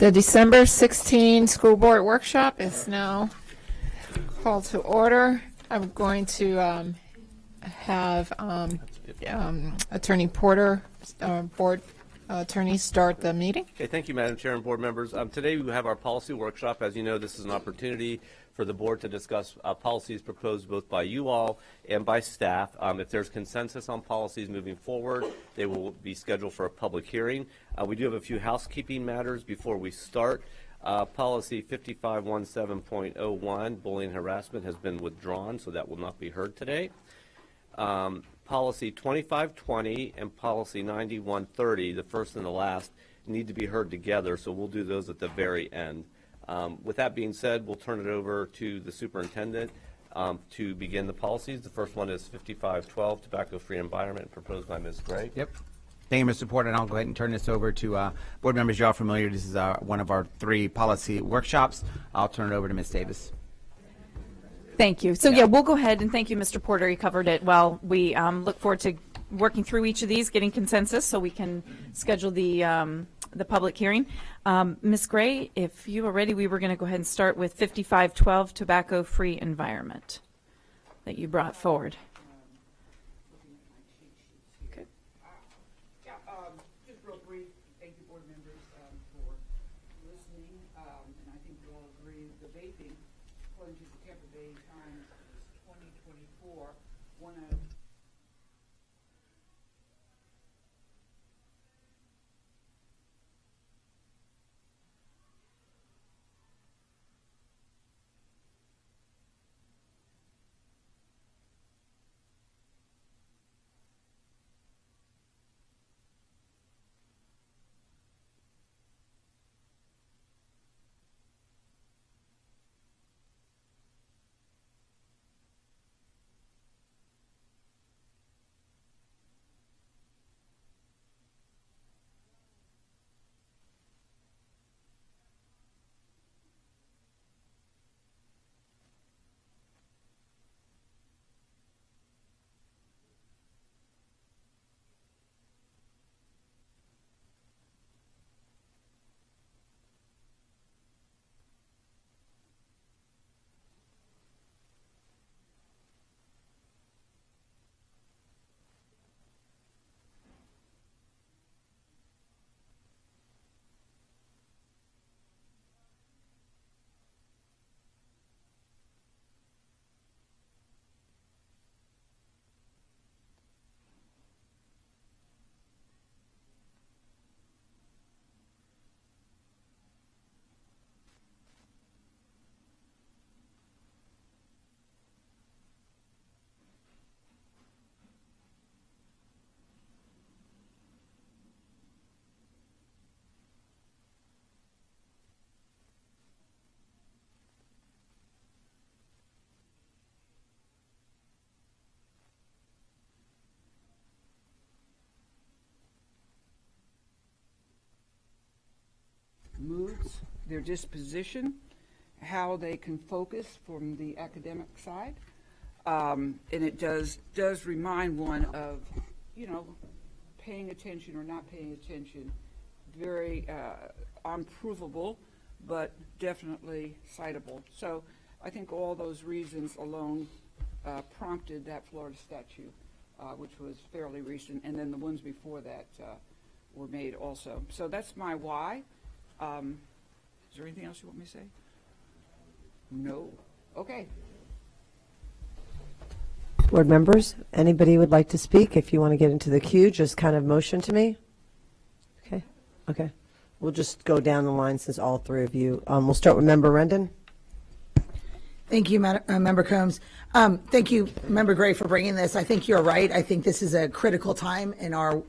The December 16 school board workshop is now called to order. I'm going to have Attorney Porter, board attorney, start the meeting. Okay, thank you, Madam Chair and board members. Today we have our policy workshop. As you know, this is an opportunity for the board to discuss policies proposed both by you all and by staff. If there's consensus on policies moving forward, they will be scheduled for a public hearing. We do have a few housekeeping matters before we start. Policy 5517.01, bullying and harassment, has been withdrawn, so that will not be heard today. Policy 2520 and policy 9130, the first and the last, need to be heard together, so we'll do those at the very end. With that being said, we'll turn it over to the superintendent to begin the policies. The first one is 5512, tobacco-free environment, proposed by Ms. Gray. Yep. Thank you, Mr. Porter, and I'll go ahead and turn this over to board members. You're all familiar. This is one of our 3 policy workshops. I'll turn it over to Ms. Davis. Thank you. So yeah, we'll go ahead and thank you, Mr. Porter. You covered it well. We look forward to working through each of these, getting consensus so we can schedule the public hearing. Ms. Gray, if you are ready, we were going to go ahead and start with 5512, tobacco-free environment, that you brought forward. Okay. Just real brief, thank you, board members, for listening. And I think we all agree the vaping, according to the Tampa Bay Times, is 2024, one of moods, their disposition, how they can focus from the academic side. And it does remind one of, paying attention or not paying attention. Very unprovable, but definitely citable. So I think all those reasons alone prompted that Florida statute, which was fairly recent, and then the ones before that were made also. So that's my why. Is there anything else you want me to say? No. Okay. Board members, anybody would like to speak? If you want to get into the queue, just kind of motion to me. Okay. We'll just go down the line since all 3 of you. We'll start with Member Rendon. Thank you, Member Combs. Thank you, Member Gray, for bringing this. I think you're right. I think this is a critical time in our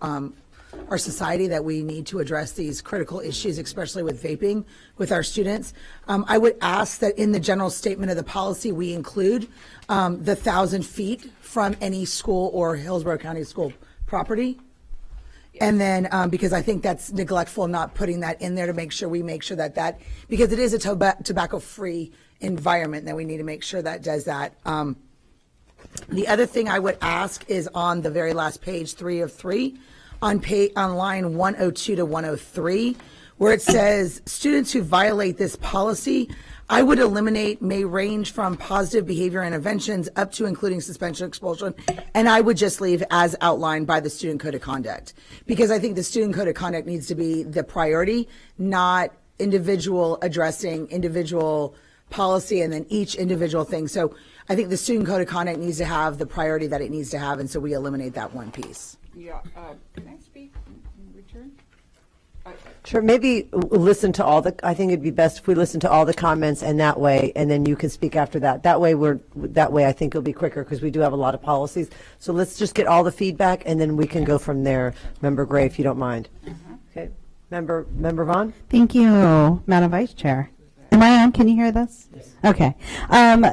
society that we need to address these critical issues, especially with vaping with our students. I would ask that in the general statement of the policy, we include the 1,000 feet from any school or Hillsborough County school property. And then, because I think that's neglectful not putting that in there to make sure that because it is a tobacco-free environment, that we need to make sure that does that. The other thing I would ask is on the very last page, 3 of 3, on line 102 to 103, where it says students who violate this policy, I would eliminate may range from positive behavior interventions up to including suspension, expulsion, and I would just leave as outlined by the student code of conduct. Because I think the student code of conduct needs to be the priority, not individual addressing individual policy and then each individual thing. So I think the student code of conduct needs to have the priority that it needs to have, and so we eliminate that one piece. Yeah, can I speak in return? Sure, maybe listen to all the, I think it'd be best if we listen to all the comments and that way, and then you can speak after that. That way I think it'll be quicker because we do have a lot of policies. So let's just get all the feedback and then we can go from there. Member Gray, if you don't mind. Okay, Member Vaughn? Thank you, Madam Vice Chair. Am I on? Can you hear this? Okay.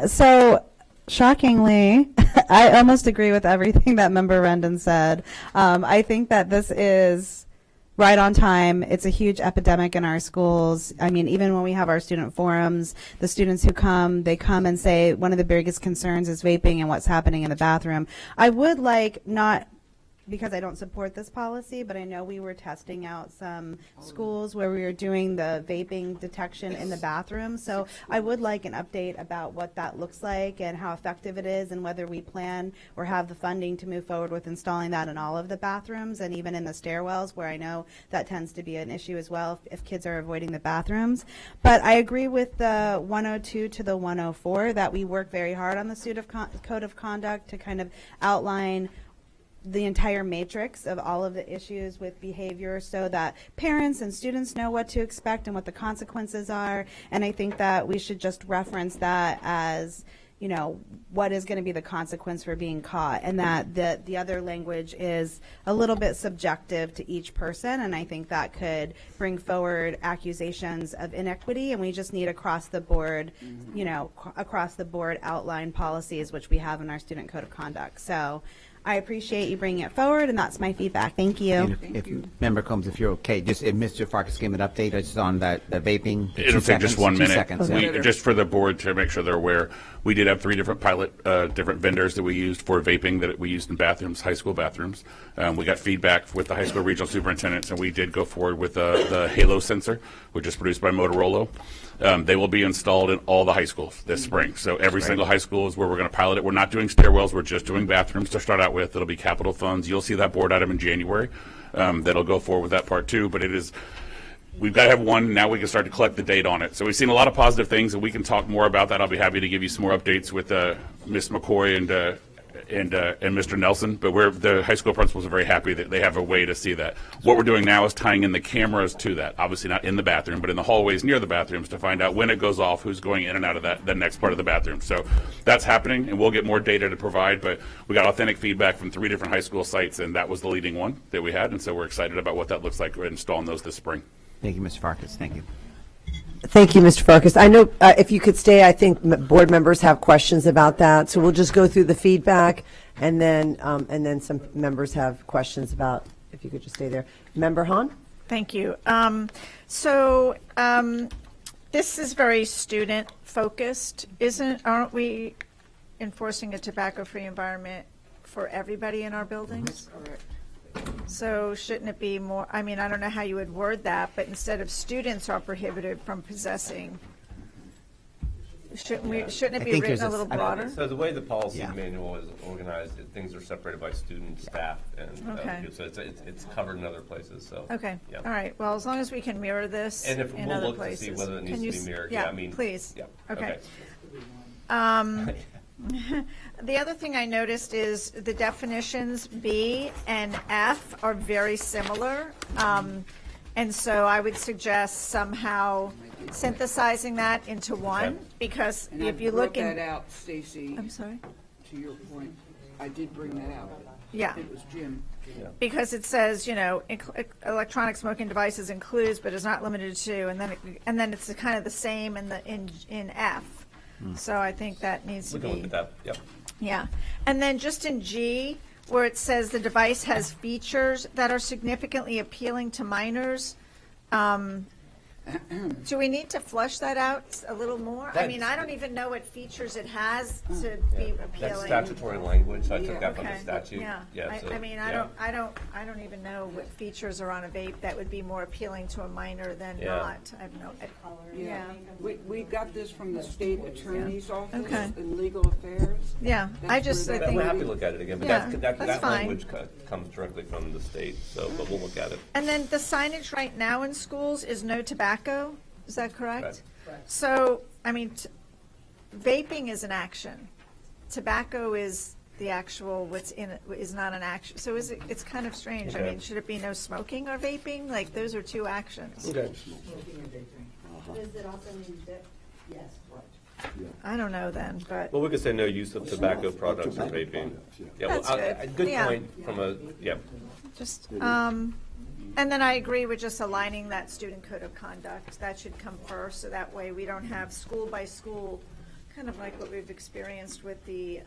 So shockingly, I almost agree with everything that Member Rendon said. I think that this is right on time. It's a huge epidemic in our schools. I mean, even when we have our student forums, the students who come, they come and say one of the biggest concerns is vaping and what's happening in the bathroom. I would like not, because I don't support this policy, but I know we were testing out some schools where we were doing the vaping detection in the bathroom. So I would like an update about what that looks like and how effective it is and whether we plan or have the funding to move forward with installing that in all of the bathrooms and even in the stairwells, where I know that tends to be an issue as well if kids are avoiding the bathrooms. But I agree with the 102 to the 104 that we work very hard on the code of conduct to kind of outline the entire matrix of all of the issues with behavior so that parents and students know what to expect and what the consequences are. And I think that we should just reference that as, you know, what is going to be the consequence for being caught, and that the other language is a little bit subjective to each person. And I think that could bring forward accusations of inequity, and we just need across the board, you know, across the board outline policies, which we have in our student code of conduct. So I appreciate you bringing it forward, and that's my feedback. Thank you. And if Member Combs, if you're okay, just if Mr. Farkas gave an update just on the vaping. It'll take just 1 minute. 2 seconds. Just for the board to make sure they're aware, we did have 3 different pilot, different vendors that we used for vaping that we used in bathrooms, high school bathrooms. We got feedback with the high school regional superintendents, and we did go forward with the Halo sensor, which is produced by Motorola. They will be installed in all the high schools this spring. So every single high school is where we're going to pilot it. We're not doing stairwells. We're just doing bathrooms to start out with. It'll be capital funds. You'll see that board item in January. That'll go forward with that part too. But it is, we've got to have one. Now we can start to collect the data on it. So we've seen a lot of positive things, and we can talk more about that. I'll be happy to give you some more updates with Ms. McCoy and Mr. Nelson, but the high school principals are very happy that they have a way to see that. What we're doing now is tying in the cameras to that, obviously not in the bathroom, but in the hallways near the bathrooms to find out when it goes off, who's going in and out of the next part of the bathroom. So that's happening, and we'll get more data to provide, but we got authentic feedback from 3 different high school sites, and that was the leading one that we had, and so we're excited about what that looks like. We're installing those this spring. Thank you, Mr. Farkas. Thank you. Thank you, Mr. Farkas. I know if you could stay, I think board members have questions about that. So we'll just go through the feedback, and then some members have questions about, if you could just stay there. Member Hahn? Thank you. This is very student-focused, aren't we enforcing a tobacco-free environment for everybody in our buildings? Correct. So shouldn't it be more, I mean, I don't know how you would word that, but instead of students are prohibited from possessing, shouldn't it be think written there's a a- little I- broader? So the way the policy Yeah. manual is organized, things are separated by student, staff, and Okay. so it's covered in other places, so. Okay, yeah. all right, well, as long as we can mirror this And if in we'll other look to places. see whether it needs Can to you be s- mirrored, yeah, yeah, I mean. please. Yeah, Okay. The other thing I noticed is the definitions B and F are very similar. And so I would suggest somehow synthesizing that into one, because And if I you look brought in. that out, Stacy, I'm sorry? to your point. I did bring that out. Yeah. It was Jim. Because it says, you know, electronic smoking devices includes but is not limited to, and then it's kind of the same in F. So I think that needs to We be. can look at that, yep. Yeah, and then just in G, where it says the device has features that are significantly appealing to minors, Do we need to flush that out a little more? I mean, I don't even know what features it has to be That's appealing. statutory language, so I took that from the Okay. statute. Yeah, so, I mean, yeah. I don't even know what features are on a vape that would be more appealing to a minor than Yeah. not. I have no, yeah, We got this from the state attorney's office Okay. in legal affairs. yeah, I just, I That's But think. we're happy to look at it again, but Yeah, that that's fine. language comes directly from the state, so, but we'll look at it. And then the signage right now in schools is no tobacco, is that correct? Correct. So, I mean, vaping is an action. Tobacco is the actual, what's in it is not an action. So is it, it's kind of strange. I Okay. mean, should it be no smoking or vaping? Like, those are two actions. Okay. I don't know then, but, Well, we could say no use of tobacco products or vaping. Yeah, well, That's good. a good Yeah. point from a, yeah. just, and then I agree with just aligning that student code of conduct. That should come first, so that way we don't have school by school, kind of like what we've experienced with the,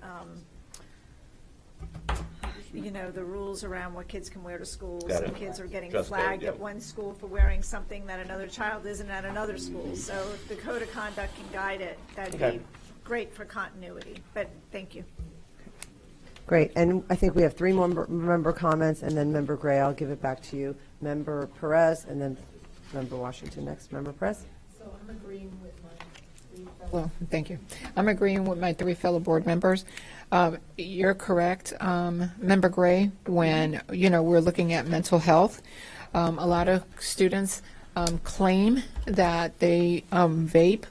you know, the rules around what kids can wear to school. Got Some it. kids are getting Dress code, flagged yeah. at one school for wearing something that another child isn't at another school. So if the code of conduct can guide it, that'd Okay. be great for continuity. But thank you. Great, and I think we have three more member comments, and then Member Gray, I'll give it back to you. Member Perez, and then Member Washington next. Member Perez? Well, thank you. I'm agreeing with my three fellow board members. You're correct, Member Gray, when, you know, we're looking at mental health. A lot of students claim that they vape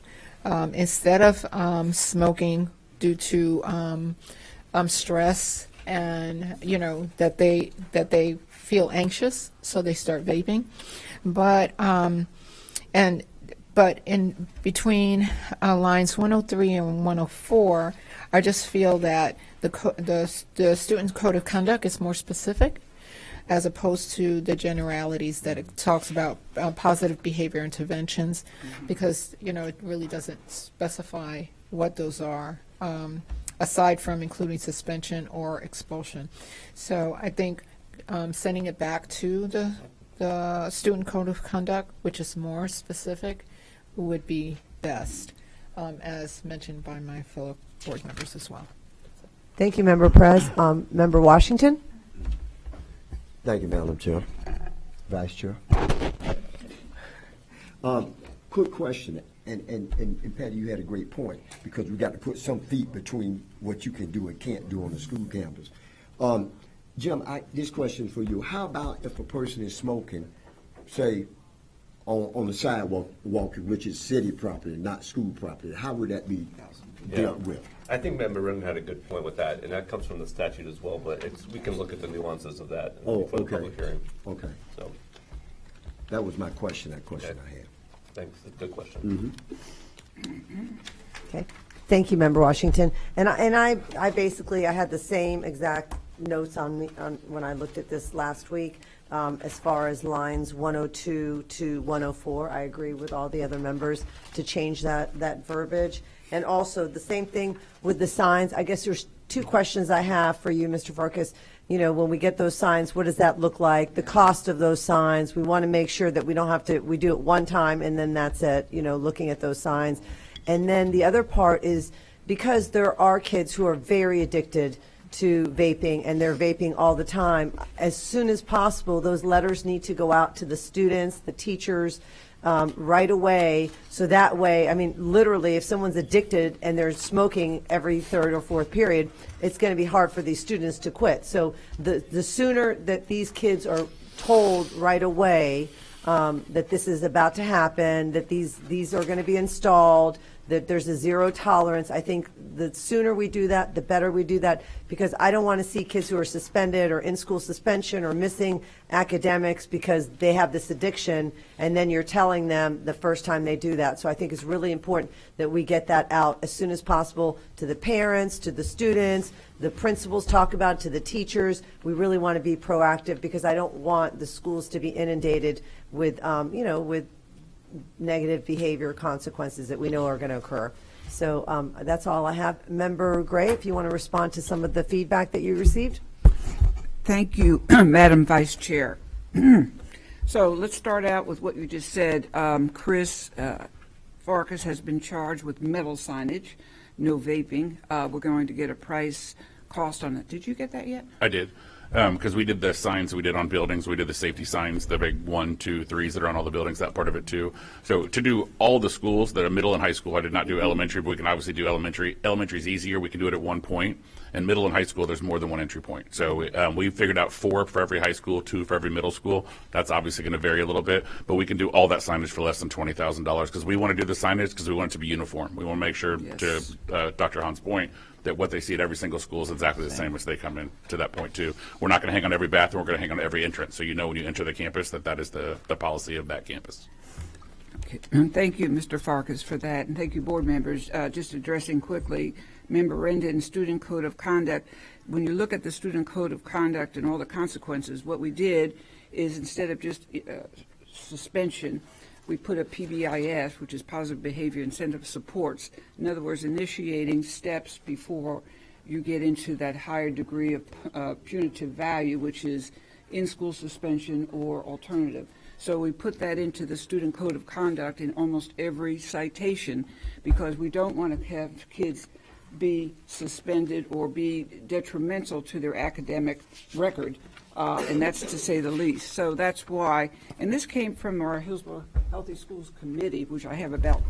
instead of smoking due to stress, and, you know, that they feel anxious, so they start vaping. But But in between lines 103 and 104, I just feel that the student's code of conduct is more specific, as opposed to the generalities that it talks about positive behavior interventions, because, you know, it really doesn't specify what those are, aside from including suspension or expulsion. So I think sending it back to the student code of conduct, which is more specific, would be best, as mentioned by my fellow board members as well. Thank you, Member Perez. Member Washington? Thank you, Madam Chair. Vice Chair. Quick question, and Patty, you had a great point, because we got to put some feet between what you can do and can't do on the school campus. Jim, this question for you. How about if a person is smoking, say, on the sidewalk, which is city property, not school property? How would that be dealt with? I think Member Rim had a good point with that, and that comes from the statute as well, but we can look at the nuances of that before the public hearing. Okay. So, That was my question, I had. thanks, it's a good question. Okay. Thank you, Member Washington. And I basically, I had the same exact notes on when I looked at this last week. As far as lines 102 to 104, I agree with all the other members to change that verbiage. And also, the same thing with the signs. I guess there's two questions I have for you, Mr. Farkas. You know, when we get those signs, what does that look like? The cost of those signs. We want to make sure that we don't have to, we do it one time and then that's it, you know, looking at those signs. And then the other part is, because there are kids who are very addicted to vaping, and they're vaping all the time, as soon as possible, those letters need to go out to the students, the teachers, right away. So that way, I mean, literally, if someone's addicted and they're smoking every third or fourth period, it's going to be hard for these students to quit. So the sooner that these kids are told right away that this is about to happen, that these are going to be installed, that there's a zero tolerance. I think the sooner we do that, the better we do that, because I don't want to see kids who are suspended or in school suspension or missing academics because they have this addiction, and then you're telling them the first time they do that. So I think it's really important that we get that out as soon as possible to the parents, to the students, the principals talk about it, to the teachers. We really want to be proactive, because I don't want the schools to be inundated with, with negative behavior consequences that we know are going to occur. So that's all I have. Member Gray, if you want to respond to some of the feedback that you received. Thank you, Madam Vice Chair. So let's start out with what you just said. Chris Farkas has been charged with metal signage, no vaping. We're going to get a price cost on it. Did you get that yet? I did, because we did the signs we did on buildings. We did the safety signs, the big 1, 2, 3s that are on all the buildings, that part of it too. So to do all the schools that are middle and high school, I did not do elementary, but we can obviously do elementary. Elementary is easier. We can do it at one point. And middle and high school, there's more than one entry point. So we figured out 4 for every high school, 2 for every middle school. That's obviously going to vary a little bit, but we can do all that signage for less than $20,000 because we want to do the signage because we want it to be uniform. We want to make sure, Yes. to Dr. Hahn's point, that what they see at every single school is exactly the same as they come in to that point too. We're not going to hang on every bathroom. We're going to hang on every entrance. So you know when you enter the campus that is the policy of that campus. Okay. Thank you, Mr. Farkas, for that, and thank you, board members. Just addressing quickly, Member Rendon, Student Code of Conduct. When you look at the Student Code of Conduct and all the consequences, what we did is instead of just suspension, we put a PBIS, which is Positive Behavior Incentive Supports. In other words, initiating steps before you get into that higher degree of punitive value, which is in-school suspension or alternative. So we put that into the Student Code of Conduct in almost every citation because we don't want to have kids be suspended or be detrimental to their academic record, and that's to say the least. So that's why, and this came from our Hillsborough Healthy Schools Committee, which I have about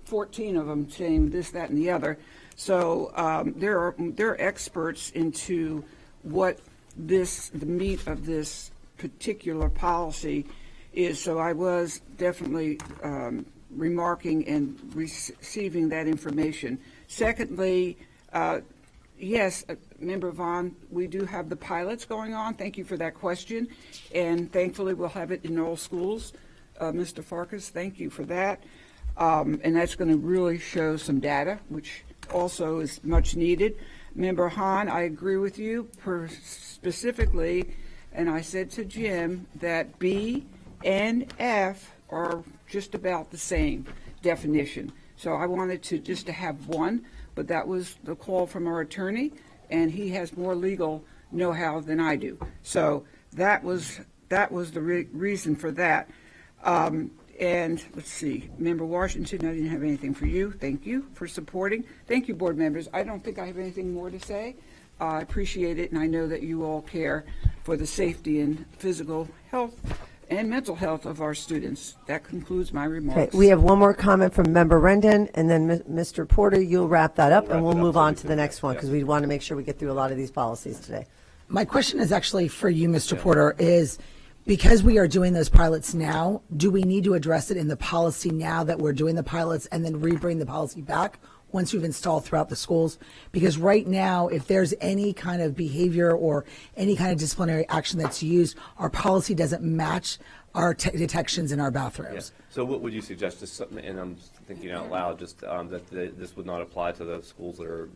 14 of them saying this, that, and the other. So they're experts into what the meat of this particular policy is. So I was definitely remarking and receiving that information. Secondly, yes, Member Vaughn, we do have the pilots going on. Thank you for that question. And thankfully, we'll have it in all schools. Mr. Farkas, thank you for that. And that's going to really show some data, which also is much needed. Member Hahn, I agree with you specifically, and I said to Jim that B and F are just about the same definition. So I wanted to have one, but that was the call from our attorney, and he has more legal know-how than I do. So that was the reason for that. And let's see, Member Washington, I didn't have anything for you. Thank you for supporting. Thank you, board members. I don't think I have anything more to say. I appreciate it, and I know that you all care for the safety and physical health and mental health of our students. That concludes my remarks. Okay, we have one more comment from Member Rendon, and then Mr. Porter, you'll wrap that up, and we'll move on to the next one, because we want to make sure we get through a lot of these policies today. My question is actually for you, Mr. Porter, is because we are doing those pilots now, do we need to address it in the policy now that we're doing the pilots and then re-bring the policy back once we've installed throughout the schools? Because right now, if there's any kind of behavior or any kind of disciplinary action that's used, our policy doesn't match our detections in our bathrooms. Yeah. So what would you suggest, just something, and I'm just thinking out loud, just that this would not apply to the schools that are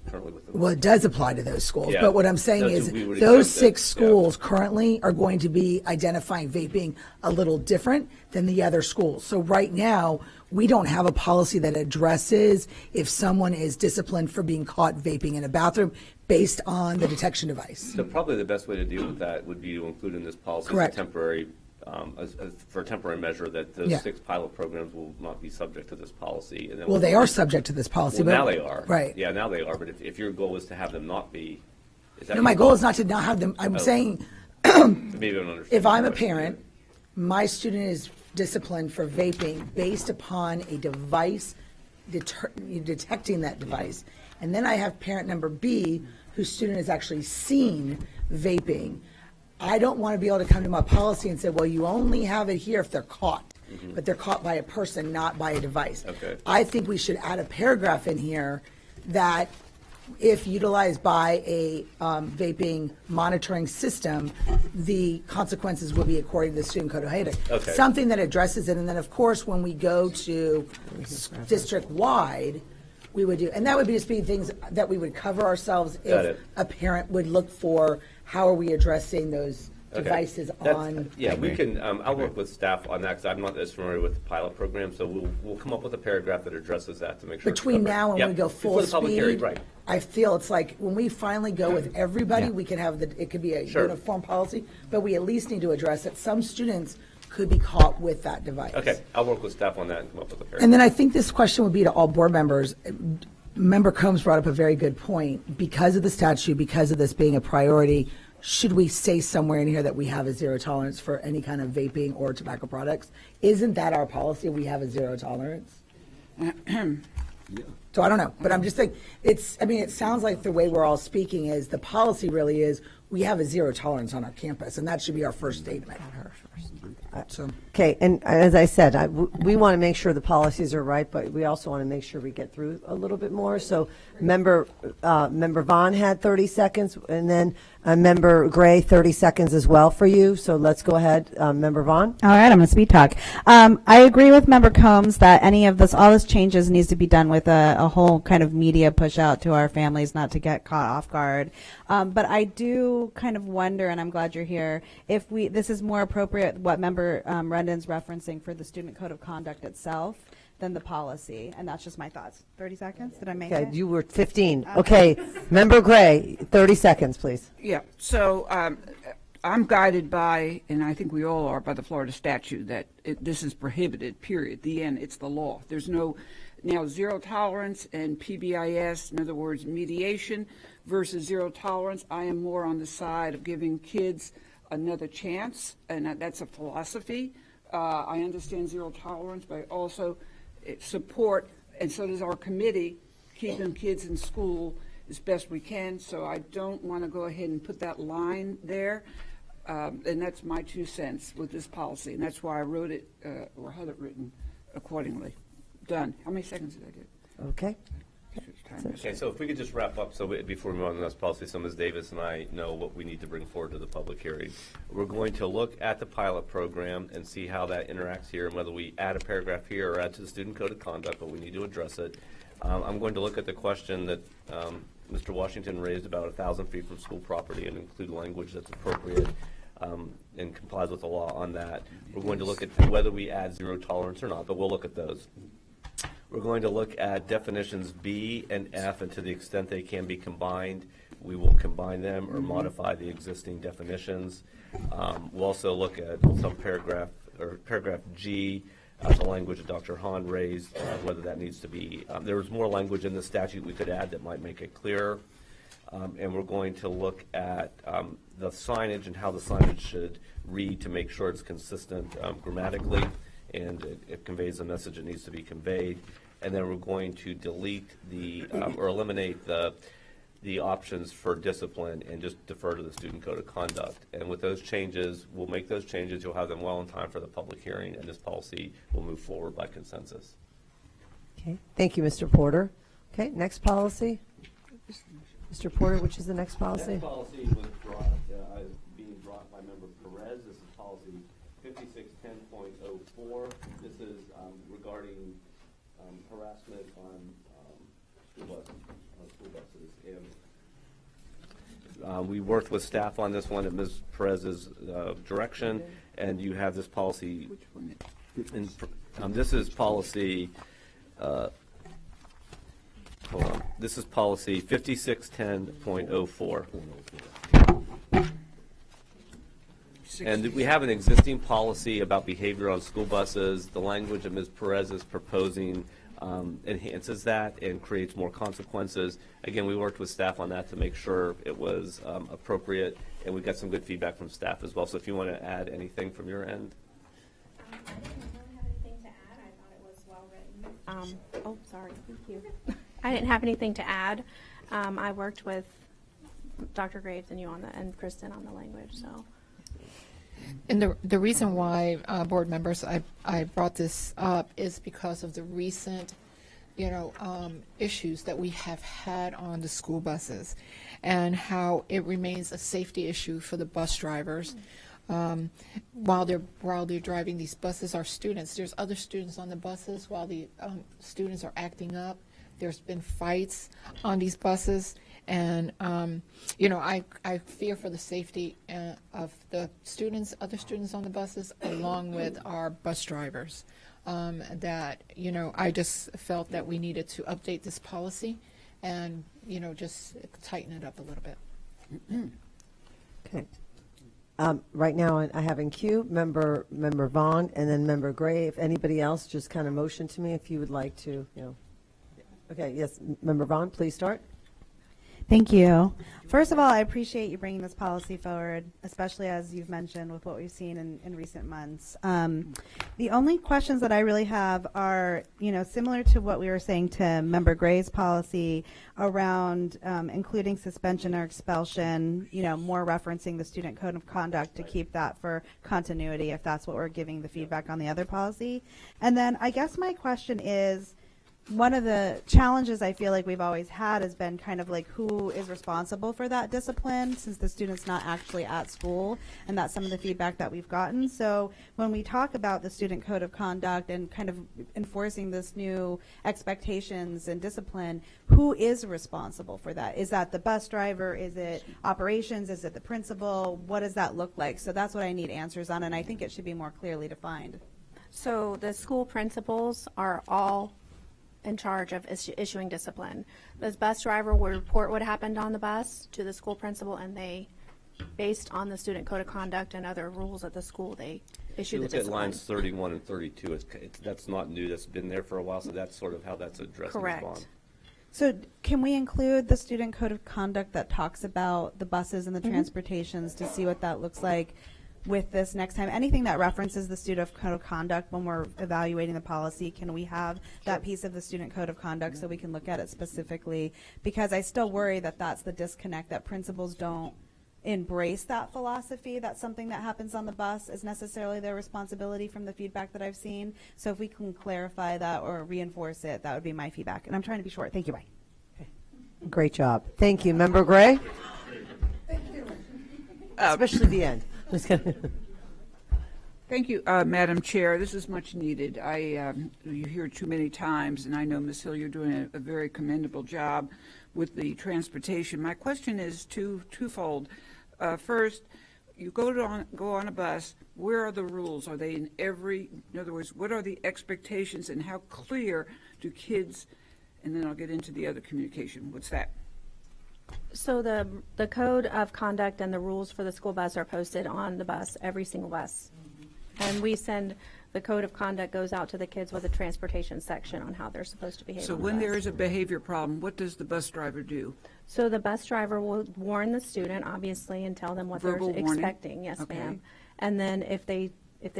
currently with them? Well, it does apply to those schools, Yeah. but what I'm saying No, is we would those accept it. 6 schools currently are going to be identifying vaping a little different than the other schools. So right now, we don't have a policy that addresses if someone is disciplined for being caught vaping in a bathroom based on the detection device. So probably the best way to deal with that would be to include in this policy Correct. a temporary, for a temporary measure that those Yeah. 6 pilot programs will not be subject to this policy. And then Well, they are subject to this policy. Well, now but- they are. Right. Yeah, now they are, but if your goal is to have them not be, is that? No, my goal is not to not have them. I'm Oh. saying Maybe I don't understand. if I'm a the question. parent, my student is disciplined for vaping based upon a device detecting that device. And then I have parent number B, whose student has actually seen vaping. I don't want to be able to come to my policy and say, well, you only have it here if they're caught. But they're caught by a person, not by a device. Okay. I think we should add a paragraph in here that if utilized by a vaping monitoring system, the consequences will be according to the Student Code of Conduct. Okay. Something that addresses it, and then, of course, when we go to district-wide, we would do, and that would just be things that we would cover ourselves Got if it. a parent would look for, how are we addressing those Okay. devices That's- on. Yeah, we can, I'll work with staff on that, because I'm not as familiar with the pilot program, so we'll come up with a paragraph that addresses that to make sure. it's Between covered. now and Yeah, we go before full the public hearing, speed, right. I feel it's like when we finally go with everybody, Yeah. we can have it could be a Sure. uniform policy, but we at least need to address that some students could be caught with that device. Okay, I'll work with staff on that and come up with a paragraph. And then I think this question would be to all board members. Member Combs brought up a very good point. Because of the statute, because of this being a priority, should we say somewhere in here that we have a zero tolerance for any kind of vaping or tobacco products? Isn't that our policy? We have a zero tolerance? So I don't know, but I'm just saying, it sounds like the way we're all speaking is, the policy really is, we have a zero tolerance on our campus, and that should be our first statement. So, Okay, and as I said, we want to make sure the policies are right, but we also want to make sure we get through a little bit more. So Member Vaughn had 30 seconds, and then Member Gray, 30 seconds as well for you. So let's go ahead, Member Vaughn. All right, I'm going to speed talk. I agree with Member Combs that all this changes needs to be done with a whole kind of media push out to our families, not to get caught off guard. But I do kind of wonder, and I'm glad you're here, if this is more appropriate, what Member Rendon's referencing for the student code of conduct itself than the policy. And that's just my thoughts. 30 seconds? Did I make Okay, it? you were 15. Okay, Member Gray, 30 seconds, please. Yeah, so I'm guided by, and I think we all are, by the Florida statute that this is prohibited, period. The end, it's the law. There's no, now, zero tolerance and PBIS, in other words, mediation versus zero tolerance. I am more on the side of giving kids another chance, and that's a philosophy. I understand zero tolerance, but I also support, and so does our committee, keeping kids in school as best we can. So I don't want to go ahead and put that line there. And that's my 2 cents with this policy, and that's why I wrote it, or had it written accordingly. Done. How many seconds did I get? Okay. Okay, so if we could just wrap up, before we move on to the next policy, so Ms. Davis and I know what we need to bring forward to the public hearing. We're going to look at the pilot program and see how that interacts here, and whether we add a paragraph here or add to the student code of conduct, but we need to address it. I'm going to look at the question that Mr. Washington raised about 1,000 feet from school property and include language that's appropriate and complies with the law on that. We're going to look at whether we add zero tolerance or not, but we'll look at those. We're going to look at definitions B and F, and to the extent they can be combined, we will combine them or modify the existing definitions. We'll also look at some paragraph G, the language that Dr. Hahn raised, whether that needs to be, there was more language in the statute we could add that might make it clearer. And we're going to look at the signage and how the signage should read to make sure it's consistent grammatically and it conveys the message that needs to be conveyed. And then we're going to delete or eliminate the options for discipline and just defer to the student code of conduct. And with those changes, we'll make those changes. You'll have them well in time for the public hearing, and this policy will move forward by consensus. Okay, thank you, Mr. Porter. Okay, next policy. Mr. Porter, which is the next policy? Next policy was being brought by Member Perez. This is policy 5610.04. This is regarding harassment on school buses. And we worked with staff on this one at Ms. Perez's direction, and you have this policy. This is policy. Hold on. This is policy 5610.04. And we have an existing policy about behavior on school buses. The language that Ms. Perez is proposing enhances that and creates more consequences. Again, we worked with staff on that to make sure it was appropriate, and we got some good feedback from staff as well. So if you want to add anything from your end. I didn't really have anything to add. I thought it was well written. Sorry. Thank you. I didn't have anything to add. I worked with Dr. Graves and you and Kristen on the language, so. And the reason why, board members, I brought this up is because of the recent, issues that we have had on the school buses and how it remains a safety issue for the bus drivers. While they're driving these buses, our students, there's other students on the buses while the students are acting up. There's been fights on these buses, and I fear for the safety of the students, other students on the buses, along with our bus drivers. That I just felt that we needed to update this policy and, just tighten it up a little bit. Okay. Right now, I have in queue Member Vaughn and then Member Gray. If anybody else, just kind of motion to me if you would like to, Okay, yes, Member Vaughn, please start. Thank you. First of all, I appreciate you bringing this policy forward, especially as you've mentioned with what we've seen in recent months. The only questions that I really have are, similar to what we were saying to Member Gray's policy around including suspension or expulsion, more referencing the student code of conduct to keep that for continuity if that's what we're giving the feedback on the other policy. And then I guess my question is, one of the challenges I feel like we've always had has been kind of like who is responsible for that discipline since the student's not actually at school, and that's some of the feedback that we've gotten. So when we talk about the student code of conduct and kind of enforcing this new expectations and discipline, who is responsible for that? Is that the bus driver? Is it operations? Is it the principal? What does that look like? So that's what I need answers on, and I think it should be more clearly defined. So the school principals are all in charge of issuing discipline. The bus driver will report what happened on the bus to the school principal, and they, based on the student code of conduct and other rules at the school, they issue the Look at discipline. lines 31 and 32. That's not new. That's been there for a while, so that's sort of how that's addressed in this bond. Correct. So can we include the student code of conduct that talks about the buses and the transportations to see what that looks like with this next time? Anything that references the student code of conduct when we're evaluating the policy, can we have that piece of the student code of conduct so we can look at it specifically? Because I still worry that that's the disconnect, that principals don't embrace that philosophy, that something that happens on the bus is necessarily their responsibility from the feedback that I've seen. So if we can clarify that or reinforce it, that would be my feedback. And I'm trying to be short. Thank you. Bye. Great job. Thank you. Member Gray? Especially the end. Just kidding. Thank you, Madam Chair. This is much needed. You hear it too many times, and I know, Ms. Hill, you're doing a very commendable job with the transportation. My question is twofold. First, you go on a bus. Where are the rules? Are they in other words, what are the expectations, and how clear do kids? And then I'll get into the other communication. What's that? So the code of conduct and the rules for the school bus are posted on the bus, every single bus. And we send, the code of conduct goes out to the kids with a transportation section on how they're supposed to behave So on the when bus. there is a behavior problem, what does the bus driver do? So the bus driver will warn the student, obviously, and tell them what Verbal they're warning? expecting. Yes, Okay. ma'am. And then if they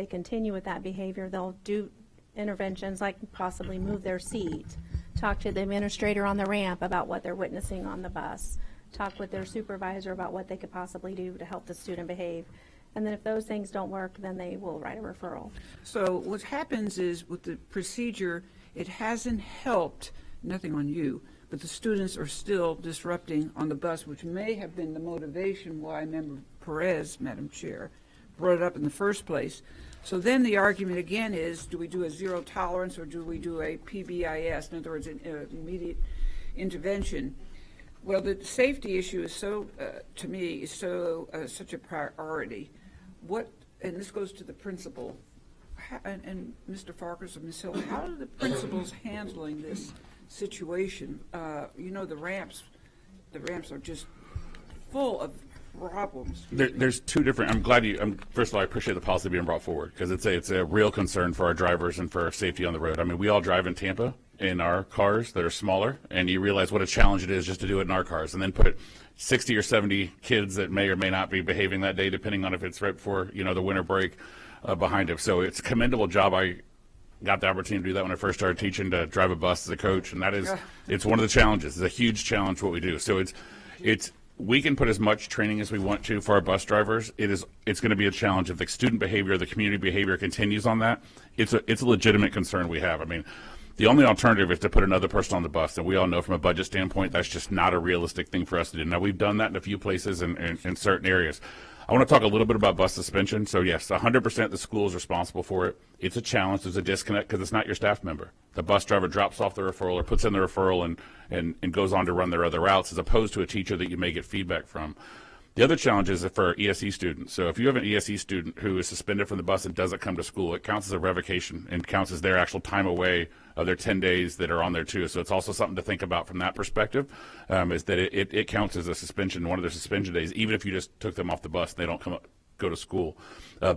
continue with that behavior, they'll do interventions like possibly move their seat, talk to the administrator on the ramp about what they're witnessing on the bus, talk with their supervisor about what they could possibly do to help the student behave. And then if those things don't work, then they will write a referral. So what happens is with the procedure, it hasn't helped, nothing on you, but the students are still disrupting on the bus, which may have been the motivation why Member Perez, Madam Chair, brought it up in the first place. So then the argument again is, do we do a zero tolerance or do we do a PBIS? In other words, an immediate intervention. Well, the safety issue is so, to me, is such a priority. And this goes to the principal, and Mr. Farkas or Ms. Hill, how are the principals handling this situation? The ramps are just full of problems. There's two different. I'm glad you. First of all, I appreciate the policy being brought forward because it's a real concern for our drivers and for our safety on the road. I mean, we all drive in Tampa in our cars that are smaller, and you realize what a challenge it is just to do it in our cars, and then put 60 or 70 kids that may or may not be behaving that day, depending on if it's right before the winter break, behind them. So it's a commendable job. I got the opportunity to do that when I first started teaching, to drive a bus as a coach, and it's one of the challenges. It's a huge challenge what we do. So it's we can put as much training as we want to for our bus drivers. It's going to be a challenge if the student behavior, the community behavior continues on that. It's a legitimate concern we have. I mean, the only alternative is to put another person on the bus, and we all know from a budget standpoint that's just not a realistic thing for us to do. Now, we've done that in a few places in certain areas. I want to talk a little bit about bus suspension. So yes, 100% the school is responsible for it. It's a challenge. There's a disconnect because it's not your staff member. The bus driver drops off the referral or puts in the referral and goes on to run their other routes, as opposed to a teacher that you may get feedback from. The other challenge is for ESE students. So if you have an ESE student who is suspended from the bus and doesn't come to school, it counts as a revocation and counts as their actual time away of their 10 days that are on there too. So it's also something to think about from that perspective, is that it counts as a suspension, one of their suspension days, even if you just took them off the bus and they don't go to school.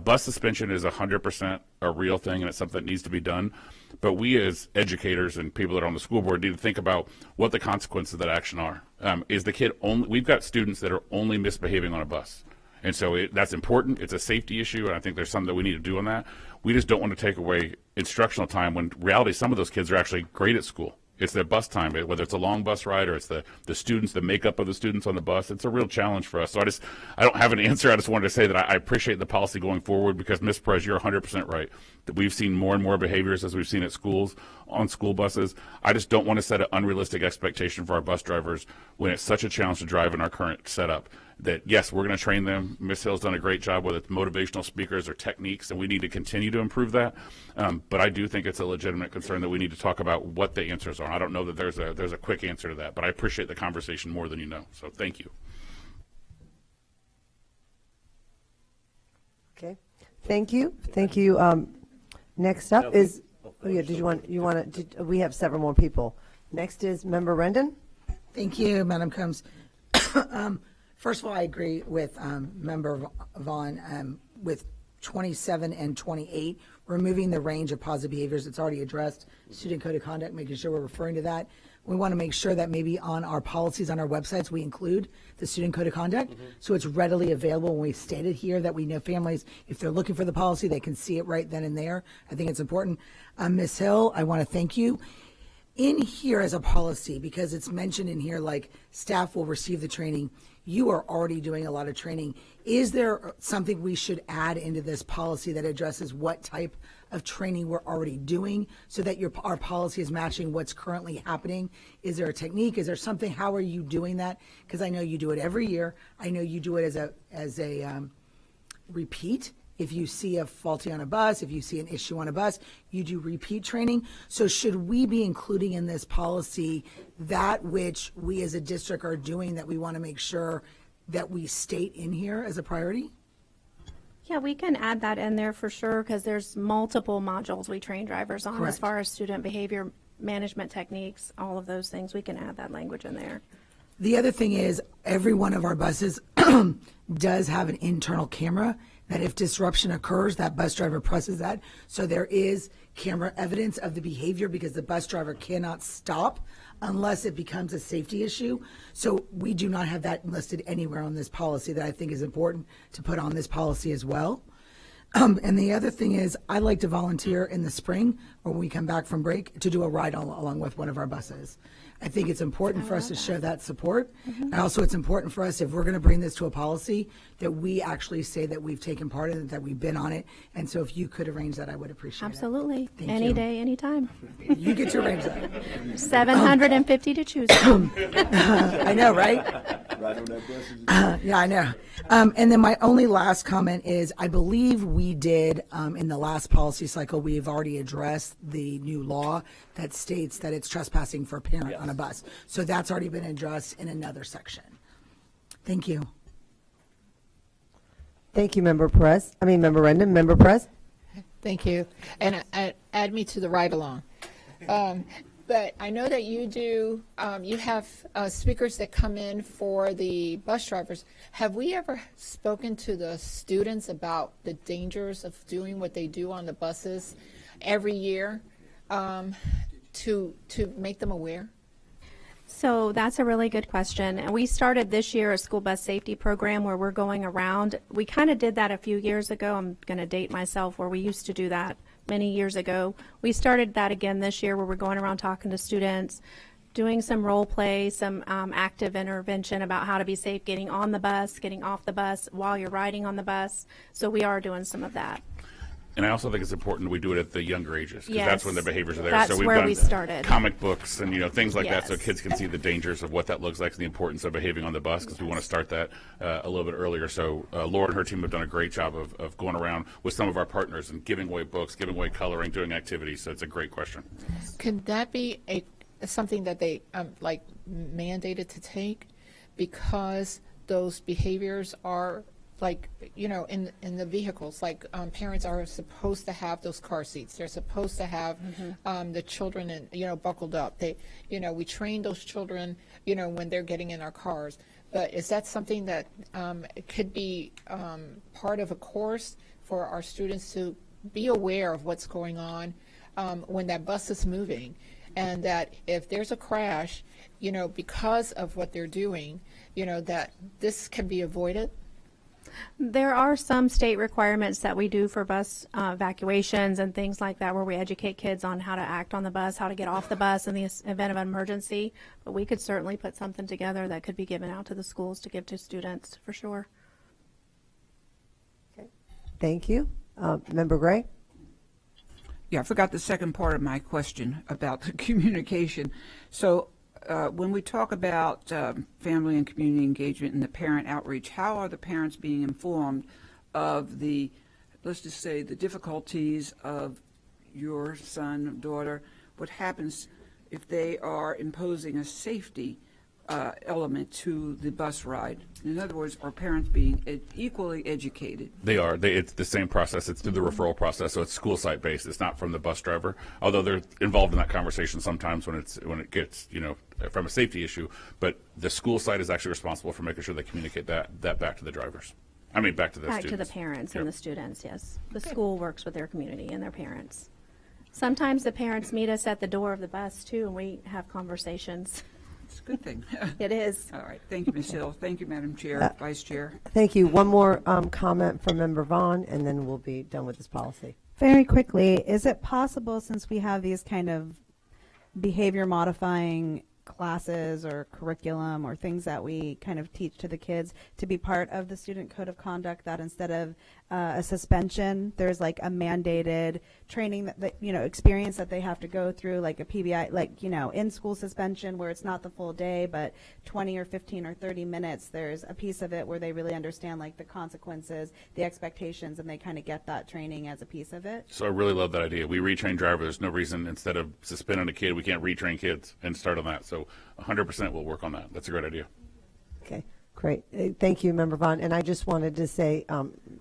Bus suspension is 100% a real thing, and it's something that needs to be done. But we as educators and people that are on the school board need to think about what the consequences of that action are. Is the kid only, we've got students that are only misbehaving on a bus. And so that's important. It's a safety issue, and I think there's something that we need to do on that. We just don't want to take away instructional time when in reality some of those kids are actually great at school. It's their bus time, whether it's a long bus ride or it's the students, the makeup of the students on the bus. It's a real challenge for us. So I don't have an answer. I just wanted to say that I appreciate the policy going forward because, Ms. Perez, you're 100% right. That we've seen more and more behaviors as we've seen at schools, on school buses. I just don't want to set an unrealistic expectation for our bus drivers when it's such a challenge to drive in our current setup. That, yes, we're going to train them. Ms. Hill's done a great job, whether it's motivational speakers or techniques, and we need to continue to improve that. But I do think it's a legitimate concern that we need to talk about what the answers are. I don't know that there's a quick answer to that, but I appreciate the conversation more than you know. So thank you. Okay, thank you, thank you. Next up is, we have several more people. Next is Member Rendon. Thank you, Madam Combs. First of all, I agree with Member Vaughn with 27 and 28, removing the range of positive behaviors. It's already addressed. Student code of conduct, making sure we're referring to that. We want to make sure that maybe on our policies on our websites, we include the student code of conduct. So it's readily available when we state it here that we know families, if they're looking for the policy, they can see it right then and there. I think it's important. Ms. Hill, I want to thank you. In here as a policy, because it's mentioned in here like staff will receive the training, you are already doing a lot of training. Is there something we should add into this policy that addresses what type of training we're already doing so that our policy is matching what's currently happening? Is there a technique? Is there something? How are you doing that? Because I know you do it every year. I know you do it as a repeat. If you see a faulty on a bus, if you see an issue on a bus, you do repeat training. So should we be including in this policy that which we as a district are doing that we want to make sure that we state in here as a priority? Yeah, we can add that in there for sure because there's multiple modules we train drivers on Correct. as far as student behavior management techniques, all of those things. We can add that language in there. The other thing is every one of our buses does have an internal camera that if disruption occurs, that bus driver presses that. So there is camera evidence of the behavior because the bus driver cannot stop unless it becomes a safety issue. So we do not have that listed anywhere on this policy that I think is important to put on this policy as well. And the other thing is I like to volunteer in the spring or when we come back from break to do a ride along with one of our buses. I think it's important for us to show that support. And also it's important for us, if we're going to bring this to a policy, that we actually say that we've taken part in it, that we've been on it. And so if you could arrange that, I would appreciate Absolutely. it. Thank Any you. day, anytime. You get to arrange that. 750 to choose from. I know, right? Yeah, I know. And then my only last comment is I believe we did, in the last policy cycle, we have already addressed the new law that states that it's trespassing for a parent on a bus. So that's already been addressed in another section. Thank you. Thank you, Member Rendon. Member Perez? Thank you. And add me to the ride-along. But I know that you do, you have speakers that come in for the bus drivers. Have we ever spoken to the students about the dangers of doing what they do on the buses every year to make them aware? So that's a really good question. And we started this year a school bus safety program where we're going around. We kind of did that a few years ago. I'm going to date myself where we used to do that many years ago. We started that again this year where we're going around talking to students, doing some role play, some active intervention about how to be safe getting on the bus, getting off the bus while you're riding on the bus. So we are doing some of that. And I also think it's important we do it at the younger ages because Yes. that's when the behaviors are there. That's so we've where done we started. comic books and things like that, so Yes. kids can see the dangers of what that looks like and the importance of behaving on the bus because we want to start that a little bit earlier. So Laura and her team have done a great job of going around with some of our partners and giving away books, giving away coloring, doing activities. So it's a great question. Could that be something that they like mandated to take? Because those behaviors are like, in the vehicles, like parents are supposed to have those car seats. They're supposed to have the children, buckled up. We train those children, when they're getting in our cars. But is that something that could be part of a course for our students to be aware of what's going on when that bus is moving? And that if there's a crash, because of what they're doing, that this can be avoided? There are some state requirements that we do for bus evacuations and things like that, where we educate kids on how to act on the bus, how to get off the bus in the event of an emergency. But we could certainly put something together that could be given out to the schools to give to students, for sure. Thank you. Member Gray? Yeah, I forgot the second part of my question about the communication. So when we talk about family and community engagement and the parent outreach, how are the parents being informed of the, let's just say, the difficulties of your son or daughter? What happens if they are imposing a safety element to the bus ride? In other words, are parents being equally educated? They are. It's the same process. It's through the referral process, so it's school site based. It's not from the bus driver, although they're involved in that conversation sometimes when it gets from a safety issue. But the school site is actually responsible for making sure they communicate that back to the drivers. I mean, back to the Back students. to the parents Yep. and the students, yes. The school works with their community and their parents. Sometimes the parents meet us at the door of the bus too, and we have conversations. It's a good thing. It is. All right. Thank you, Ms. Hill. Thank you, Madam Chair, Vice Chair. Thank you. One more comment from Member Vaughn, and then we'll be done with this policy. Very quickly, is it possible, since we have these kind of behavior modifying classes or curriculum or things that we kind of teach to the kids, to be part of the student code of conduct, that instead of a suspension, there's like a mandated training that experience that they have to go through, like a PBI, like in school suspension where it's not the full day but 20 or 15 or 30 minutes, there's a piece of it where they really understand like the consequences, the expectations, and they kind of get that training as a piece of it. So I really love that idea. We retrain drivers. There's no reason, instead of suspending a kid, we can't retrain kids and start on that. So 100% we'll work on that. That's a great idea. Okay, great. Thank you, Member Vaughn. And I just wanted to say,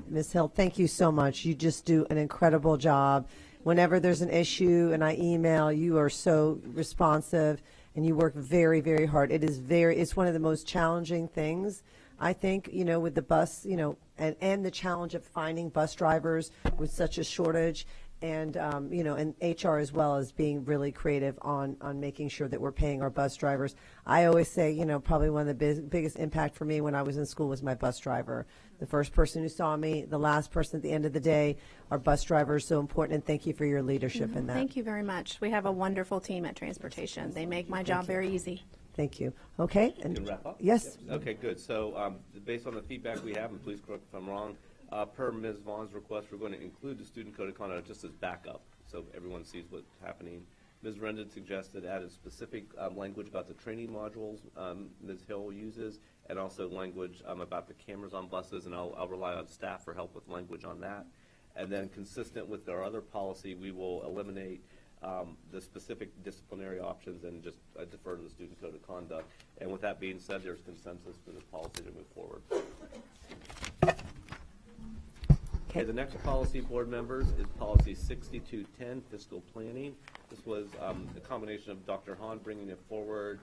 Ms. Hill, thank you so much. You just do an incredible job. Whenever there's an issue and I email, you are so responsive and you work very, very hard. It's one of the most challenging things, I think, with the bus, and the challenge of finding bus drivers with such a shortage. And, and HR as well as being really creative on making sure that we're paying our bus drivers. I always say, probably one of the biggest impact for me when I was in school was my bus driver. The first person who saw me, the last person at the end of the day. Our bus driver is so important, and thank you for your leadership in that. Thank you very much. We have a wonderful team at Transportation. They make my job very easy. Thank you. Okay. You can wrap up? Yes. Okay, good. So based on the feedback we have, and please correct if I'm wrong, per Ms. Vaughn's request, we're going to include the student code of conduct just as backup, so everyone sees what's happening. Ms. Rendon suggested added specific language about the training modules Ms. Hill uses, and also language about the cameras on buses, and I'll rely on staff for help with language on that. And then consistent with our other policy, we will eliminate the specific disciplinary options and just defer to the student code of conduct. And with that being said, there's consensus for this policy to move forward. Okay, the next policy, board members, is policy 6210, fiscal planning. This was a combination of Dr. Hahn bringing it forward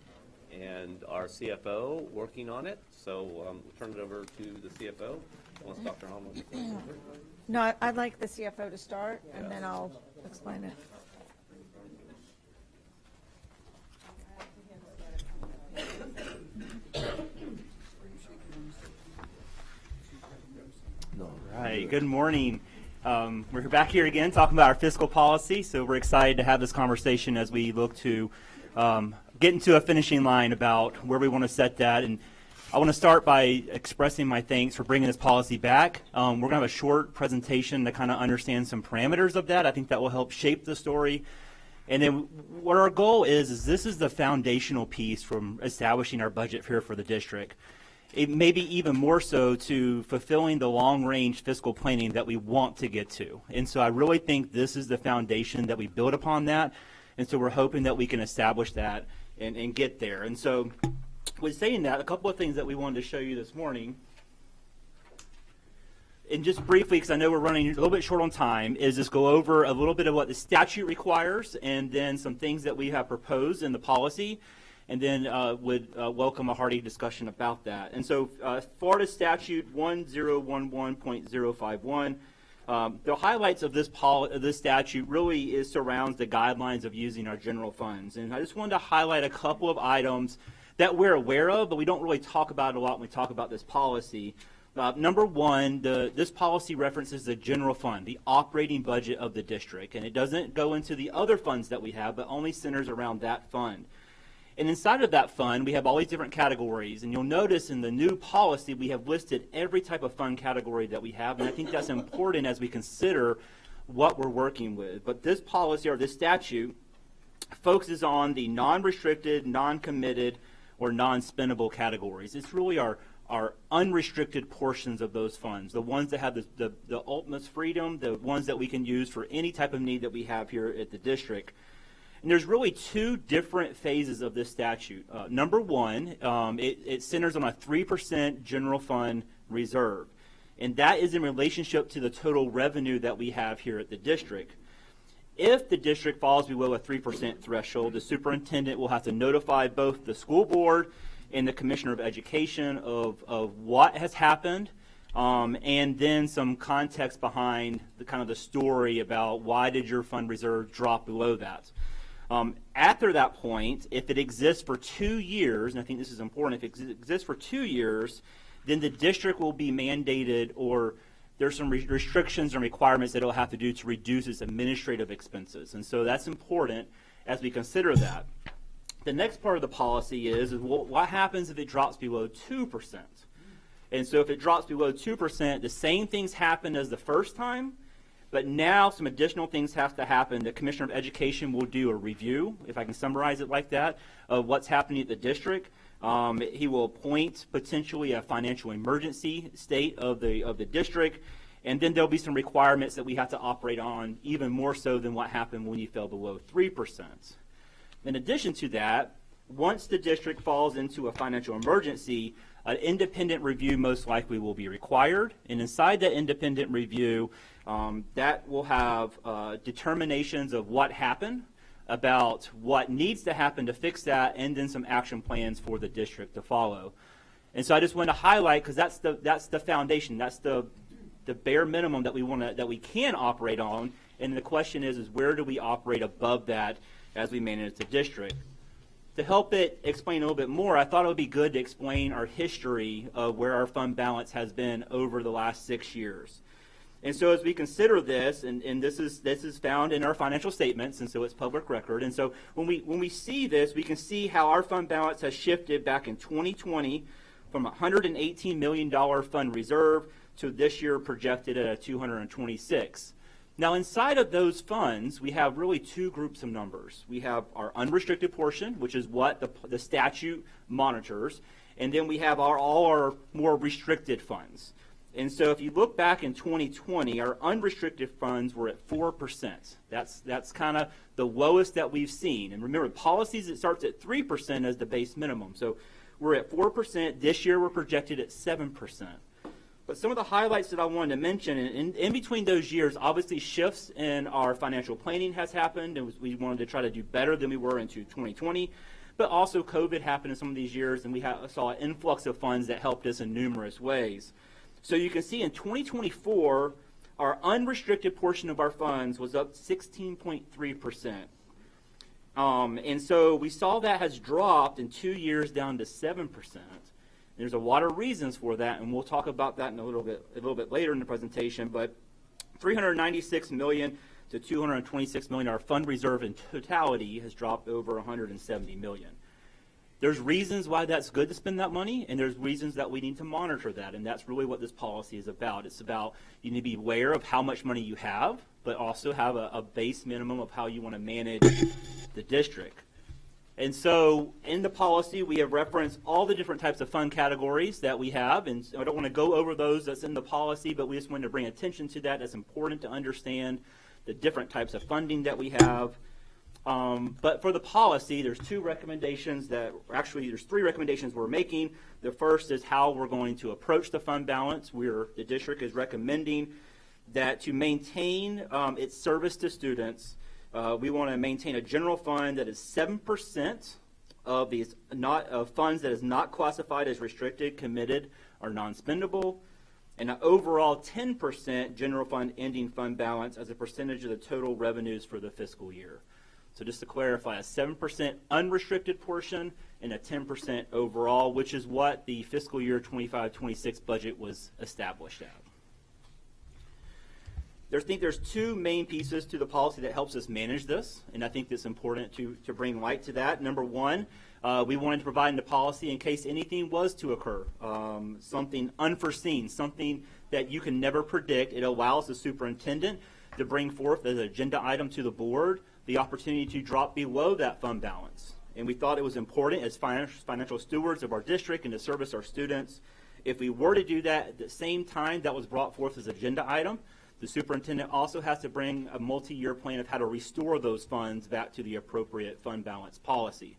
and our CFO working on it. So we'll turn it over to the CFO, unless Dr. Hahn wants to take over. No, I'd like the CFO to start, and then I'll explain it. Right. Good morning. We're back here again talking about our fiscal policy, so we're excited to have this conversation as we look to get into a finishing line about where we want to set that. And I want to start by expressing my thanks for bringing this policy back. We're going to have a short presentation to kind of understand some parameters of that. I think that will help shape the story. And then what our goal is this is the foundational piece from establishing our budget here for the district. It may be even more so to fulfilling the long-range fiscal planning that we want to get to. And so I really think this is the foundation that we build upon that. And so we're hoping that we can establish that and get there. And so with saying that, a couple of things that we wanted to show you this morning, and just briefly, because I know we're running a little bit short on time, is just go over a little bit of what the statute requires, and then some things that we have proposed in the policy, and then would welcome a hearty discussion about that. And so Florida Statute 1011.051, the highlights of this statute really surrounds the guidelines of using our general funds. And I just wanted to highlight a couple of items that we're aware of, but we don't really talk about it a lot when we talk about this policy. Number one, this policy references the general fund, the operating budget of the district, and it doesn't go into the other funds that we have, but only centers around that fund. And inside of that fund, we have all these different categories, and you'll notice in the new policy, we have listed every type of fund category that we have, and I think that's important as we consider what we're working with. But this policy, or this statute, focuses on the non-restricted, non-committed, or non-spendable categories. It's really our unrestricted portions of those funds, the ones that have the ultimate freedom, the ones that we can use for any type of need that we have here at the district. And there's really two different phases of this statute. Number one, it centers on a 3% general fund reserve, and that is in relationship to the total revenue that we have here at the district. If the district falls below a 3% threshold, the superintendent will have to notify both the school board and the Commissioner of Education of what has happened, and then some context behind the story about why did your fund reserve drop below that. After that point, if it exists for 2 years, and I think this is important, if it exists for 2 years, then the district will be mandated, or there's some restrictions and requirements that it'll have to do to reduce its administrative expenses. And so that's important as we consider that. The next part of the policy is what happens if it drops below 2%? And so if it drops below 2%, the same things happen as the first time, but now some additional things have to happen. The Commissioner of Education will do a review, if I can summarize it like that, of what's happening at the district. He will appoint potentially a financial emergency state of the district, and then there'll be some requirements that we have to operate on, even more so than what happened when you fell below 3%. In addition to that, once the district falls into a financial emergency, an independent review most likely will be required. And inside that independent review, that will have determinations of what happened, about what needs to happen to fix that, and then some action plans for the district to follow. And so I just want to highlight, because that's the foundation, that's the bare minimum that we can operate on. And the question is where do we operate above that as we manage the district? To help it explain a little bit more, I thought it would be good to explain our history of where our fund balance has been over the last 6 years. And so as we consider this, and this is found in our financial statements, and so it's public record. And so when we see this, we can see how our fund balance has shifted back in 2020 from a $118 million fund reserve to this year projected at a $226. Now, inside of those funds, we have really two groups of numbers. We have our unrestricted portion, which is what the statute monitors, and then we have all our more restricted funds. And so if you look back in 2020, our unrestricted funds were at 4%. That's kind of the lowest that we've seen. And remember, policies, it starts at 3% as the base minimum. So we're at 4%. This year, we're projected at 7%. But some of the highlights that I wanted to mention, in between those years, obviously shifts in our financial planning has happened, and we wanted to try to do better than we were into 2020. But also COVID happened in some of these years, and we saw an influx of funds that helped us in numerous ways. So you can see in 2024, our unrestricted portion of our funds was up 16.3%. And so we saw that has dropped in 2 years down to 7%. There's a lot of reasons for that, and we'll talk about that in a little bit later in the presentation. But $396 million to $226 million, our fund reserve in totality has dropped over $170 million. There's reasons why that's good to spend that money, and there's reasons that we need to monitor that, and that's really what this policy is about. It's about you need to be aware of how much money you have, but also have a base minimum of how you want to manage the district. And so in the policy, we have referenced all the different types of fund categories that we have. And so I don't want to go over those that's in the policy, but we just wanted to bring attention to that. It's important to understand the different types of funding that we have. But for the policy, there's two recommendations there's three recommendations we're making. The first is how we're going to approach the fund balance. The district is recommending that to maintain its service to students, we want to maintain a general fund that is 7% of these funds that is not classified as restricted, committed, or non-spendable, and an overall 10% general fund ending fund balance as a percentage of the total revenues for the fiscal year. So just to clarify, a 7% unrestricted portion and a 10% overall, which is what the fiscal year 25-26 budget was established at. I think there's two main pieces to the policy that helps us manage this, and I think it's important to bring light to that. Number one, we wanted to provide in the policy in case anything was to occur, something unforeseen, something that you can never predict. It allows the superintendent to bring forth as an agenda item to the board the opportunity to drop below that fund balance. And we thought it was important as financial stewards of our district and to service our students. If we were to do that at the same time that was brought forth as agenda item, the superintendent also has to bring a multi-year plan of how to restore those funds back to the appropriate fund balance policy.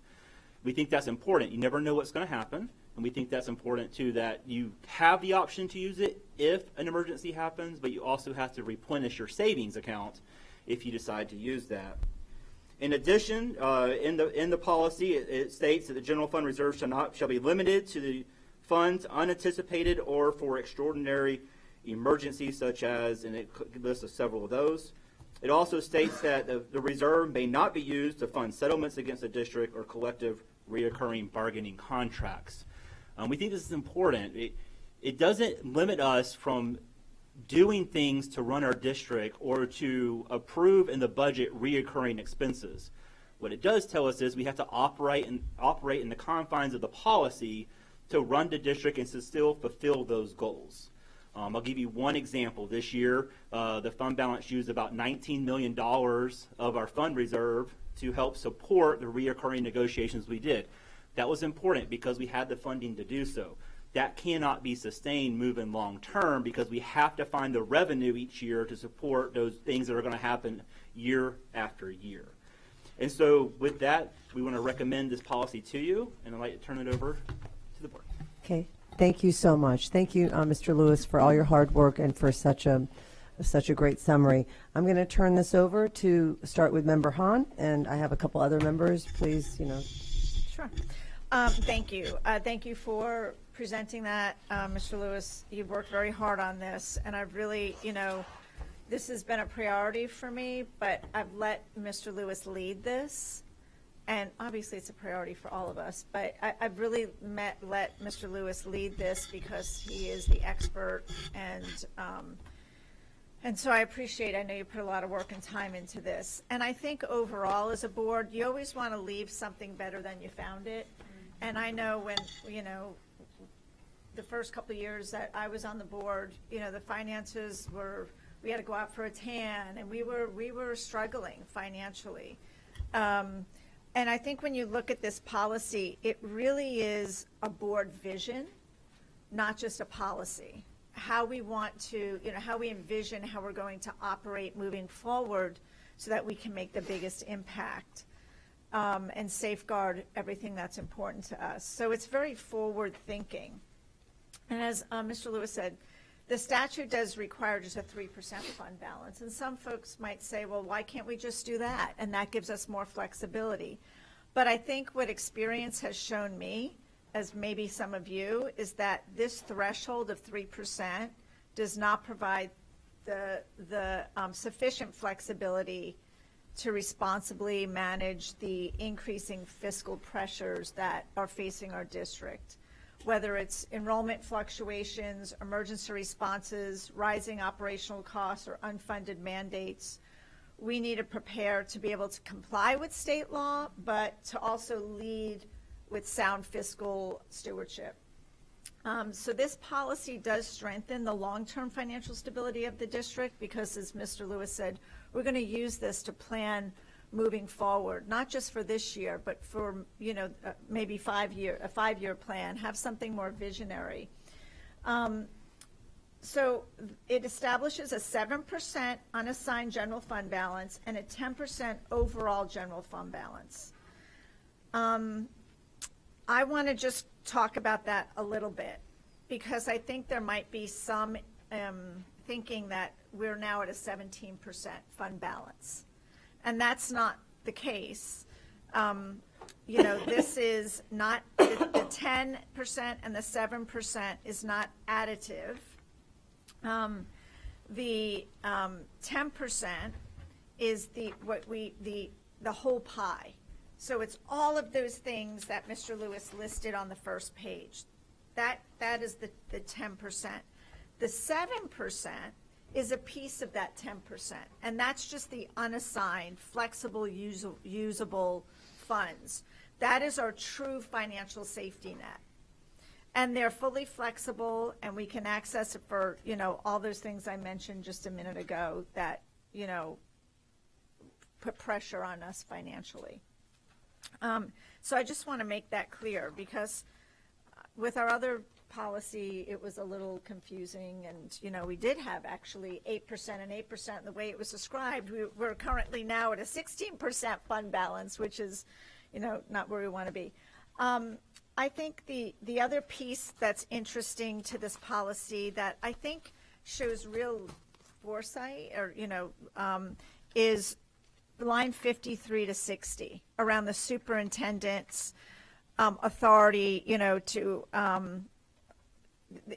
We think that's important. You never know what's going to happen, and we think that's important too, that you have the option to use it if an emergency happens, but you also have to replenish your savings account if you decide to use that. In addition, in the policy, it states that the general fund reserve shall be limited to the funds unanticipated or for extraordinary emergencies, such as, and it lists several of those. It also states that the reserve may not be used to fund settlements against the district or collective reoccurring bargaining contracts. We think this is important. It doesn't limit us from doing things to run our district or to approve in the budget reoccurring expenses. What it does tell us is we have to operate in the confines of the policy to run the district and to still fulfill those goals. I'll give you one example. This year, the fund balance used about $19 million of our fund reserve to help support the reoccurring negotiations we did. That was important because we had the funding to do so. That cannot be sustained moving long term because we have to find the revenue each year to support those things that are going to happen year after year. And so with that, we want to recommend this policy to you, and I'd like to turn it over to the board. Okay. Thank you so much. Thank you, Mr. Lewis, for all your hard work and for such a great summary. I'm going to turn this over to start with Member Hahn, and I have a couple other members. Please, Sure. Thank you. Thank you for presenting that, Mr. Lewis. You've worked very hard on this, and I've really, this has been a priority for me, but I've let Mr. Lewis lead this. And obviously it's a priority for all of us, but I've really let Mr. Lewis lead this because he is the expert, and so I know you put a lot of work and time into this. And I think overall as a board, you always want to leave something better than you found it. And I know when, the first couple of years that I was on the board, the finances we had to go out for a tan, and we were struggling financially. And I think when you look at this policy, it really is a board vision, not just a policy. How we want to, how we envision how we're going to operate moving forward so that we can make the biggest impact and safeguard everything that's important to us. So it's very forward thinking. And as Mr. Lewis said, the statute does require just a 3% fund balance. And some folks might say, well, why can't we just do that? And that gives us more flexibility. But I think what experience has shown me, as maybe some of you, is that this threshold of 3% does not provide the sufficient flexibility to responsibly manage the increasing fiscal pressures that are facing our district. Whether it's enrollment fluctuations, emergency responses, rising operational costs, or unfunded mandates, we need to prepare to be able to comply with state law, but to also lead with sound fiscal stewardship. So this policy does strengthen the long-term financial stability of the district because, as Mr. Lewis said, we're going to use this to plan moving forward, not just for this year, but for, maybe a 5-year plan, have something more visionary. So it establishes a 7% unassigned general fund balance and a 10% overall general fund balance. I want to just talk about that a little bit because I think there might be some thinking that we're now at a 17% fund balance. And that's not the case. You know, this is not, the 10% and the 7% is not additive. The 10% is the whole pie. So it's all of those things that Mr. Lewis listed on the first page. That is the 10%. The 7% is a piece of that 10%, and that's just the unassigned, flexible, usable funds. That is our true financial safety net. And they're fully flexible, and we can access it for, you know, all those things I mentioned just a minute ago that, you know, put pressure on us financially. So I just want to make that clear because with our other policy, it was a little confusing, and, you know, we did have actually 8% and 8%. The way it was described, we're currently now at a 16% fund balance, which is, you know, not where we want to be. I think the other piece that's interesting to this policy that I think shows real foresight, or, you know, is line 53 to 60 around the superintendent's authority, you know, to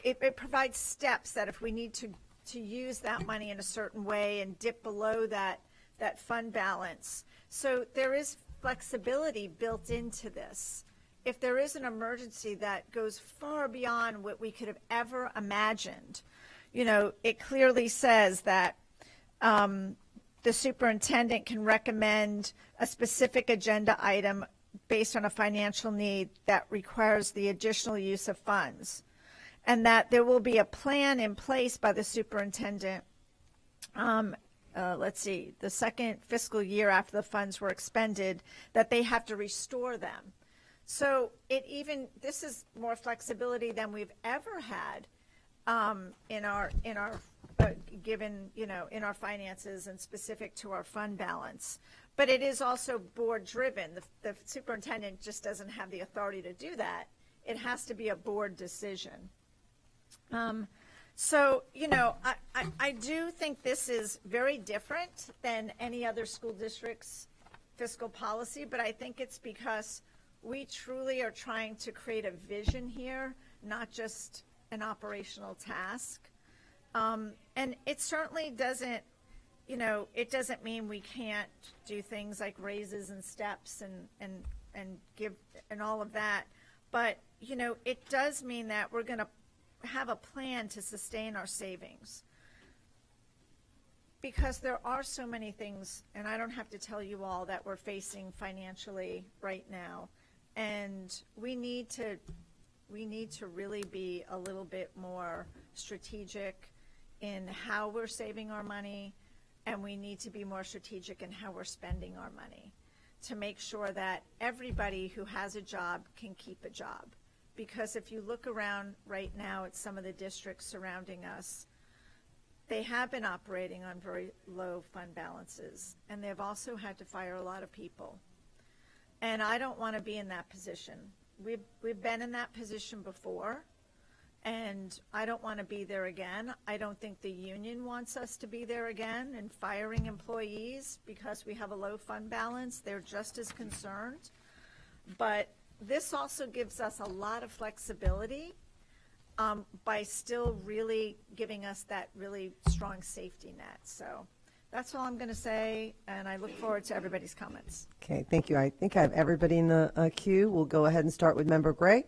it provides steps that if we need to use that money in a certain way and dip below that fund balance. So there is flexibility built into this. If there is an emergency that goes far beyond what we could have ever imagined, you know, it clearly says that the superintendent can recommend a specific agenda item based on a financial need that requires the additional use of funds, and that there will be a plan in place by the superintendent, let's see, the second fiscal year after the funds were expended, that they have to restore them. So this is more flexibility than we've ever had in our given, you know, in our finances and specific to our fund balance. But it is also board driven. The superintendent just doesn't have the authority to do that. It has to be a board decision. So, you know, I do think this is very different than any other school district's fiscal policy, but I think it's because we truly are trying to create a vision here, not just an operational task. And it certainly doesn't, you know, it doesn't mean we can't do things like raises and steps and give and all of that. But, you know, it does mean that we're going to have a plan to sustain our savings. Because there are so many things, and I don't have to tell you all, that we're facing financially right now. And we need to really be a little bit more strategic in how we're saving our money, and we need to be more strategic in how we're spending our money to make sure that everybody who has a job can keep a job. Because if you look around right now at some of the districts surrounding us, they have been operating on very low fund balances, and they've also had to fire a lot of people. And I don't want to be in that position. We've been in that position before, and I don't want to be there again. I don't think the union wants us to be there again and firing employees because we have a low fund balance. They're just as concerned. But this also gives us a lot of flexibility by still really giving us that really strong safety net. So that's all I'm going to say, and I look forward to everybody's comments. Okay, thank you. I think I have everybody in the queue. We'll go ahead and start with Member Gray.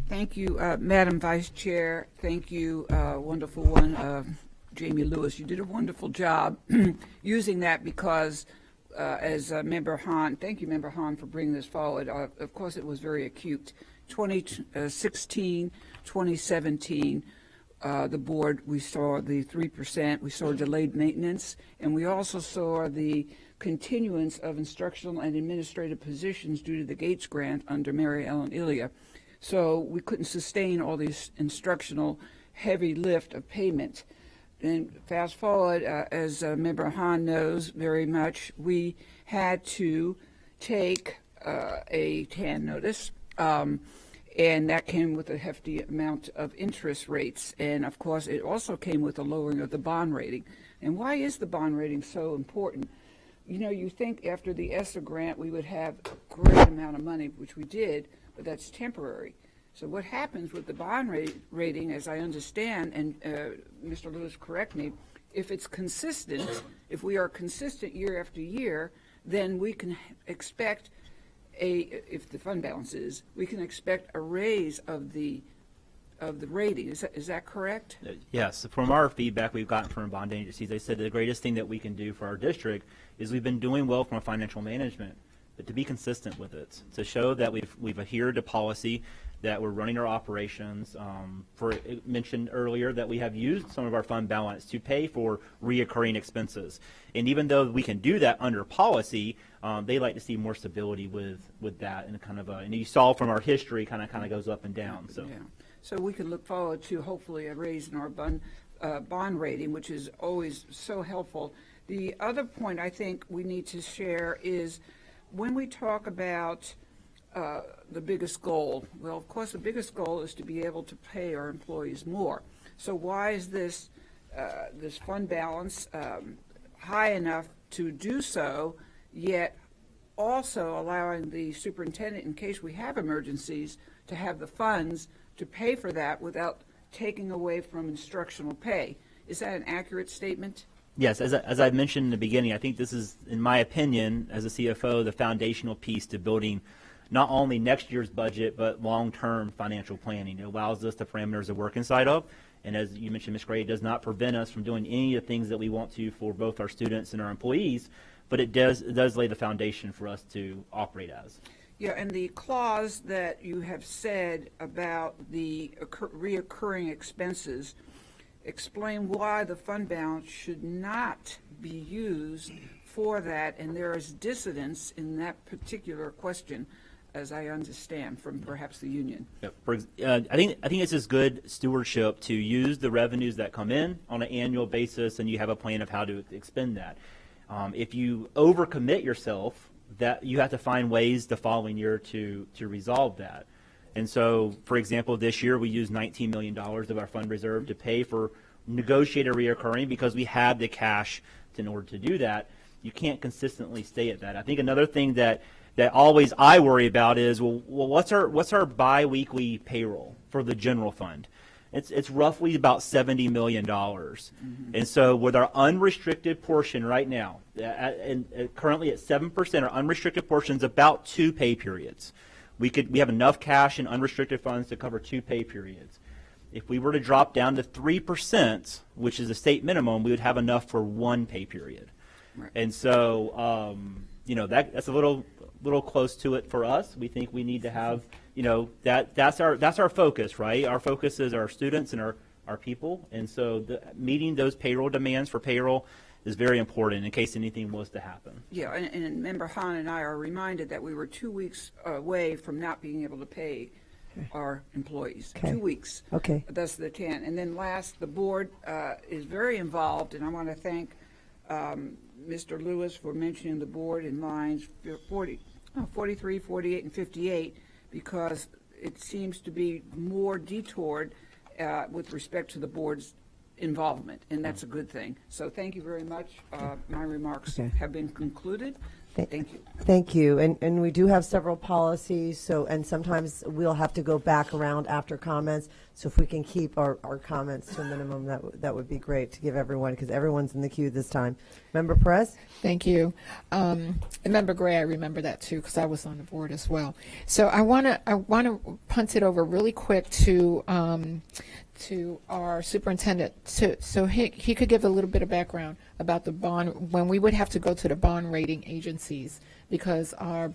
Thank you, Madam Vice Chair. Thank you, wonderful one, Jamie Lewis. You did a wonderful job using that because, as Member Hahn, thank you, Member Hahn, for bringing this forward. Of course, it was very acute. 2016, 2017, the board, we saw the 3%, we saw delayed maintenance, and we also saw the continuance of instructional and administrative positions due to the Gates grant under Mary Ellen Ilya. So we couldn't sustain all these instructional heavy lift of payment. Then fast forward, as Member Hahn knows very much, we had to take a TAN notice, and that came with a hefty amount of interest rates. And of course, it also came with a lowering of the bond rating. And why is the bond rating so important? You know, you think after the ESSA grant we would have a great amount of money, which we did, but that's temporary. So what happens with the bond rating, as I understand, and Mr. Lewis, correct me, if it's consistent, if we are consistent year after year, then we can expect if the fund balance is, we can expect a raise of the rating. Is that correct? Yes. From our feedback we've gotten from bond agencies, they said the greatest thing that we can do for our district is we've been doing well from a financial management, but to be consistent with it, to show that we've adhered to policy, that we're running our operations. It mentioned earlier that we have used some of our fund balance to pay for reoccurring expenses. And even though we can do that under policy, they like to see more stability with that, and and you saw from our history kind of goes up and down. So. Yeah. So we can look forward to hopefully a raise in our bond rating, which is always so helpful. The other point I think we need to share is when we talk about the biggest goal, well, of course, the biggest goal is to be able to pay our employees more. So why is this fund balance high enough to do so, yet also allowing the superintendent, in case we have emergencies, to have the funds to pay for that without taking away from instructional pay? Is that an accurate statement? Yes, as I mentioned in the beginning, I think this is, in my opinion, as a CFO, the foundational piece to building not only next year's budget, but long-term financial planning. It allows us the parameters to work inside of, and as you mentioned, Ms. Gray, it does not prevent us from doing any of the things that we want to for both our students and our employees, but it does lay the foundation for us to operate as. Yeah, and the clause that you have said about the reoccurring expenses, explain why the fund balance should not be used for that, and there is dissonance in that particular question, as I understand from perhaps the union. Yep. I think it's just good stewardship to use the revenues that come in on an annual basis, and you have a plan of how to expend that. If you overcommit yourself, that you have to find ways the following year to resolve that. And so, for example, this year we used $19 million of our fund reserve to pay for negotiated reoccurring because we had the cash in order to do that. You can't consistently stay at that. I think another thing that always I worry about is, well, what's our biweekly payroll for the general fund? It's roughly about $70 million. Mm-hmm. And so with our unrestricted portion right now, currently at 7%, our unrestricted portion is about 2 pay periods. We have enough cash in unrestricted funds to cover 2 pay periods. If we were to drop down to 3%, which is the state minimum, we would have enough for 1 pay period. Right. And so, that's a little close to it for us. We think we need to have, that's our focus, right? Our focus is our students and our people. And so meeting those payroll demands for payroll is very important in case anything was to happen. Yeah, and Member Hahn and I are reminded that we were 2 weeks away from not being able to pay our employees. Okay. 2 weeks. Okay. That's the 10. And then last, the board is very involved, and I want to thank Mr. Lewis for mentioning the board in lines 43, 48, and 58, because it seems to be more detoured with respect to the board's involvement, and that's a good thing. So thank you very much. My remarks have been concluded. Thank you. Thank you. And we do have several policies, and sometimes we'll have to go back around after comments. So if we can keep our comments to a minimum, that would be great to give everyone, because everyone's in the queue this time. Member Perez? Thank you. And Member Gray, I remember that too, because I was on the board as well. So I want to punt it over really quick to our superintendent, so he could give a little bit of background about the bond, when we would have to go to the bond rating agencies because our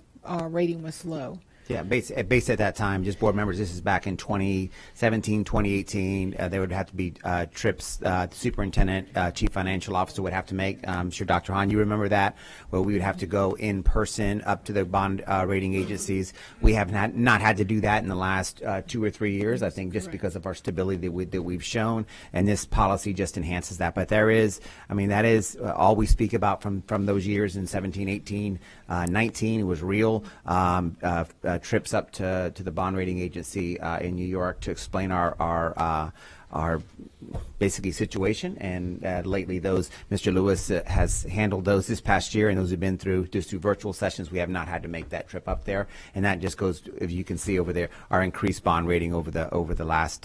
rating was low. Yeah, based at that time, just board members, this is back in 2017, 2018. There would have to be trips the superintendent, chief financial officer would have to make. I'm sure Dr. Hahn, you remember that, where we would have to go in person up to the bond rating agencies. We have not had to do that in the last 2 or 3 years, I think, just because of our stability that we've shown, and this policy just enhances that. But that is all we speak about from those years in 17, 18, 19. It was real. Trips up to the bond rating agency in New York to explain our basically situation, and lately Mr. Lewis has handled those this past year, and those have been through virtual sessions. We have not had to make that trip up there, and that just goes, if you can see over there, our increased bond rating over the last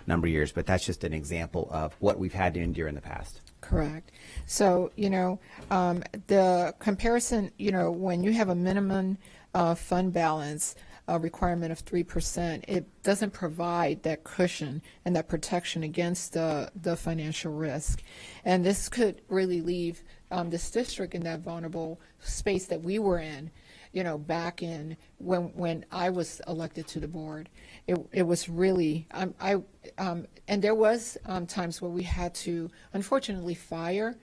number of years. But that's just an example of what we've had to endure in the past. Correct. So, the comparison, when you have a minimum fund balance requirement of 3%, it doesn't provide that cushion and that protection against the financial risk. And this could really leave this district in that vulnerable space that we were in, back in when I was elected to the board. It was really, and there was times where we had to, unfortunately, fire,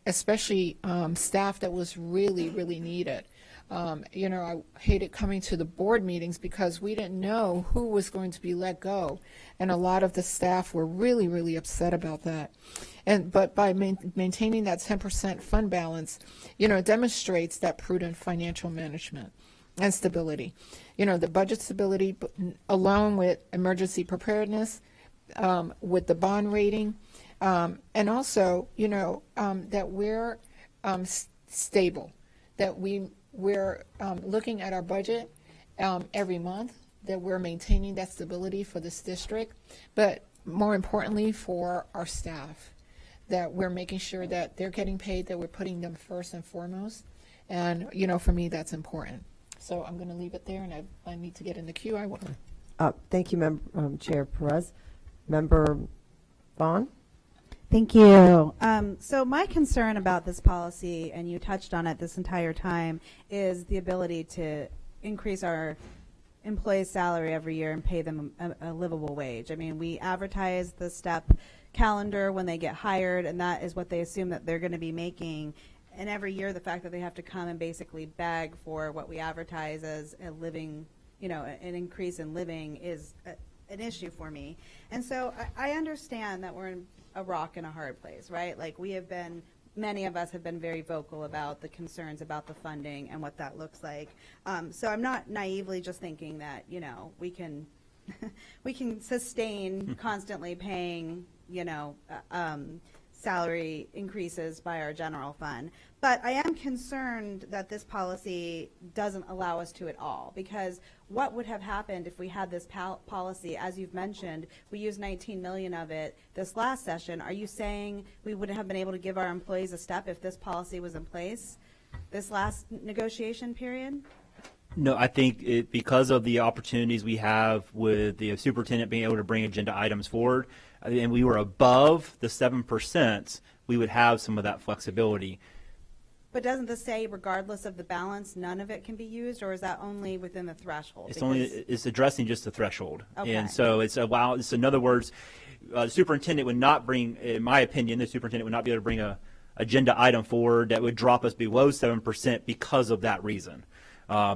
especially staff that was really, really needed. I hated coming to the board meetings because we didn't know who was going to be let go. And a lot of the staff were really, really upset about that. But by maintaining that 10% fund balance, it demonstrates that prudent financial management and stability. The budget stability, along with emergency preparedness, with the bond rating, and also, that we're stable, that we're looking at our budget every month, that we're maintaining that stability for this district, but more importantly for our staff, that we're making sure that they're getting paid, that we're putting them first and foremost. And, for me, that's important. So I'm going to leave it there, and I need to get in the queue. I will. Thank you, Chair Perez. Member Vaughn? Thank you. So my concern about this policy, and you touched on it this entire time, is the ability to increase our employees' salary every year and pay them a livable wage. I mean, we advertise the STEP calendar when they get hired, and that is what they assume that they're going to be making. And every year, the fact that they have to come and basically beg for what we advertise as a living, an increase in living is an issue for me. And so I understand that we're in a rock and a hard place, right? Like many of us have been very vocal about the concerns about the funding and what that looks like. So I'm not naively just thinking that, we can sustain constantly paying, salary increases by our general fund. But I am concerned that this policy doesn't allow us to at all, because what would have happened if we had this policy, as you've mentioned, we used 19 million of it this last session. Are you saying we wouldn't have been able to give our employees a step if this policy was in place this last negotiation period? No, I think because of the opportunities we have with the superintendent being able to bring agenda items forward, and we were above the 7%, we would have some of that flexibility. But doesn't this say, regardless of the balance, none of it can be used, or is that only within the threshold? It's addressing just the threshold. Okay. And so it's in other words, the superintendent would not bring, in my opinion, the superintendent would not be able to bring a agenda item forward that would drop us below 7% because of that reason.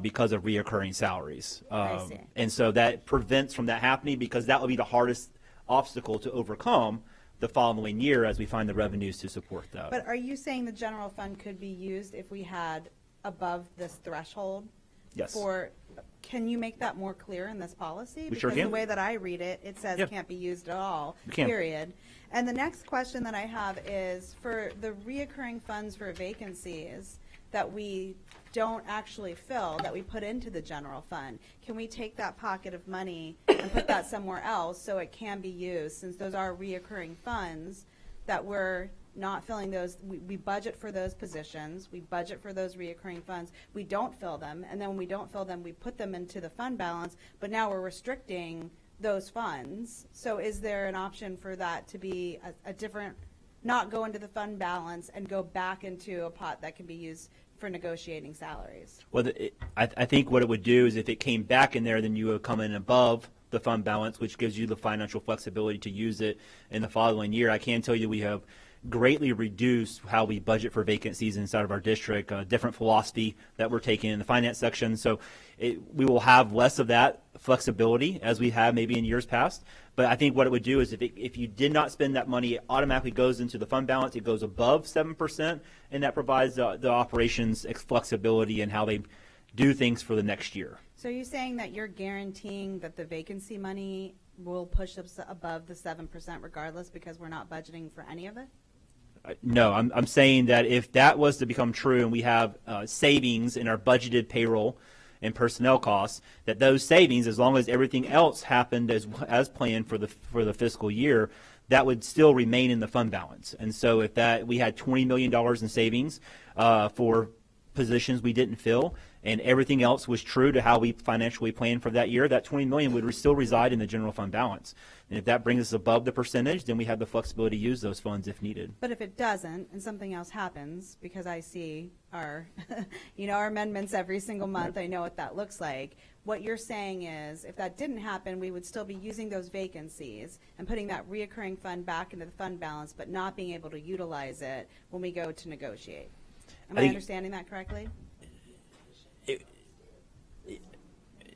Because of reoccurring salaries. I see. And so that prevents from that happening, because that will be the hardest obstacle to overcome the following year as we find the revenues to support that. But are you saying the general fund could be used if we had above this threshold? Yes. Can you make that more clear in this policy? We sure Because can. the way that I read it, it says Yeah. can't be used at all, We can. period. And the next question that I have is, for the reoccurring funds for vacancies that we don't actually fill, that we put into the general fund, can we take that pocket of money and put that somewhere else so it can be used, since those are reoccurring funds that we're not filling those? We budget for those positions, we budget for those reoccurring funds, we don't fill them, and then when we don't fill them, we put them into the fund balance, but now we're restricting those funds. So is there an option for that to be a different not go into the fund balance and go back into a pot that can be used for negotiating salaries? Well, I think what it would do is if it came back in there, then you would come in above the fund balance, which gives you the financial flexibility to use it in the following year. I can tell you we have greatly reduced how we budget for vacancies inside of our district, a different philosophy that we're taking in the finance section. So we will have less of that flexibility as we have maybe in years past. But I think what it would do is if you did not spend that money, it automatically goes into the fund balance. It goes above 7%, and that provides the operations flexibility in how they do things for the next year. So are you saying that you're guaranteeing that the vacancy money will push us above the 7% regardless because we're not budgeting for any of it? No, I'm saying that if that was to become true and we have savings in our budgeted payroll and personnel costs, that those savings, as long as everything else happened as planned for the fiscal year, that would still remain in the fund balance. And so if that we had $20 million in savings for positions we didn't fill, and everything else was true to how we financially planned for that year, that $20 million would still reside in the general fund balance. And if that brings us above the percentage, then we have the flexibility to use those funds if needed. But if it doesn't and something else happens, because I see our, our amendments every single month, I know what that looks like. What you're saying is if that didn't happen, we would still be using those vacancies and putting that reoccurring fund back into the fund balance, but not being able to utilize it when we go to negotiate. Am I understanding that correctly?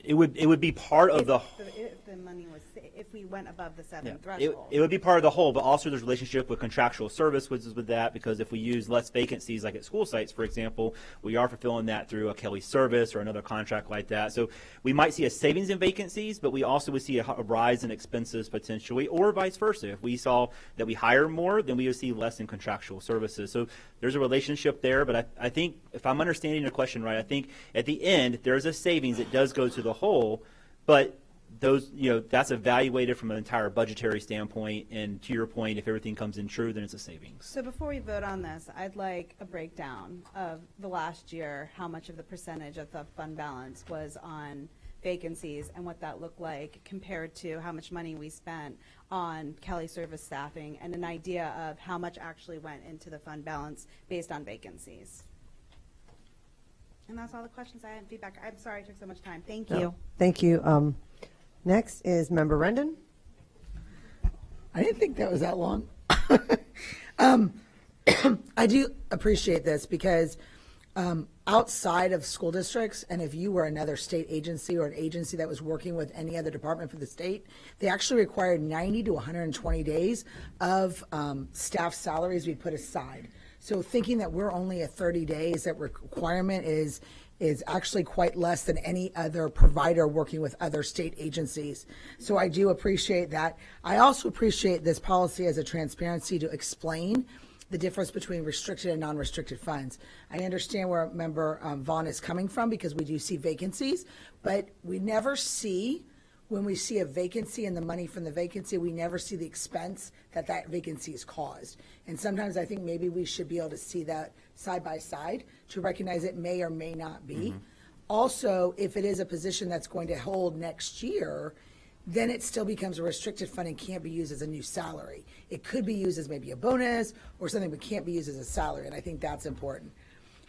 It would be part of the. If the money was, if we went above the 7 threshold. It would be part of the whole, but also there's a relationship with contractual service with that, because if we use less vacancies, like at school sites, for example, we are fulfilling that through a Kelly service or another contract like that. So we might see a savings in vacancies, but we also would see a rise in expenses potentially, or vice versa. If we saw that we hire more, then we would see less in contractual services. So there's a relationship there, but I think if I'm understanding your question right, I think at the end there's a savings that does go to the whole, but those, that's evaluated from an entire budgetary standpoint. And to your point, if everything comes in true, then it's a savings. So before we vote on this, I'd like a breakdown of the last year, how much of the percentage of the fund balance was on vacancies and what that looked like compared to how much money we spent on Kelly service staffing, and an idea of how much actually went into the fund balance based on vacancies. And that's all the questions I had and feedback. I'm sorry it took so much time. Thank you. Thank you. Next is Member Rendon. I didn't think that was that long. I do appreciate this because outside of school districts, and if you were another state agency or an agency that was working with any other department for the state, they actually required 90 to 120 days of staff salaries we put aside. So thinking that we're only at 30 days, that requirement is actually quite less than any other provider working with other state agencies. So I do appreciate that. I also appreciate this policy as a transparency to explain the difference between restricted and non-restricted funds. I understand where Member Vaughn is coming from, because we do see vacancies, but we never see, when we see a vacancy and the money from the vacancy, we never see the expense that vacancy has caused. And sometimes I think maybe we should be able to see that side by side to recognize it may or may not be. Mm-hmm. Also, if it is a position that's going to hold next year, then it still becomes a restricted fund and can't be used as a new salary. It could be used as maybe a bonus or something, but can't be used as a salary, and I think that's important.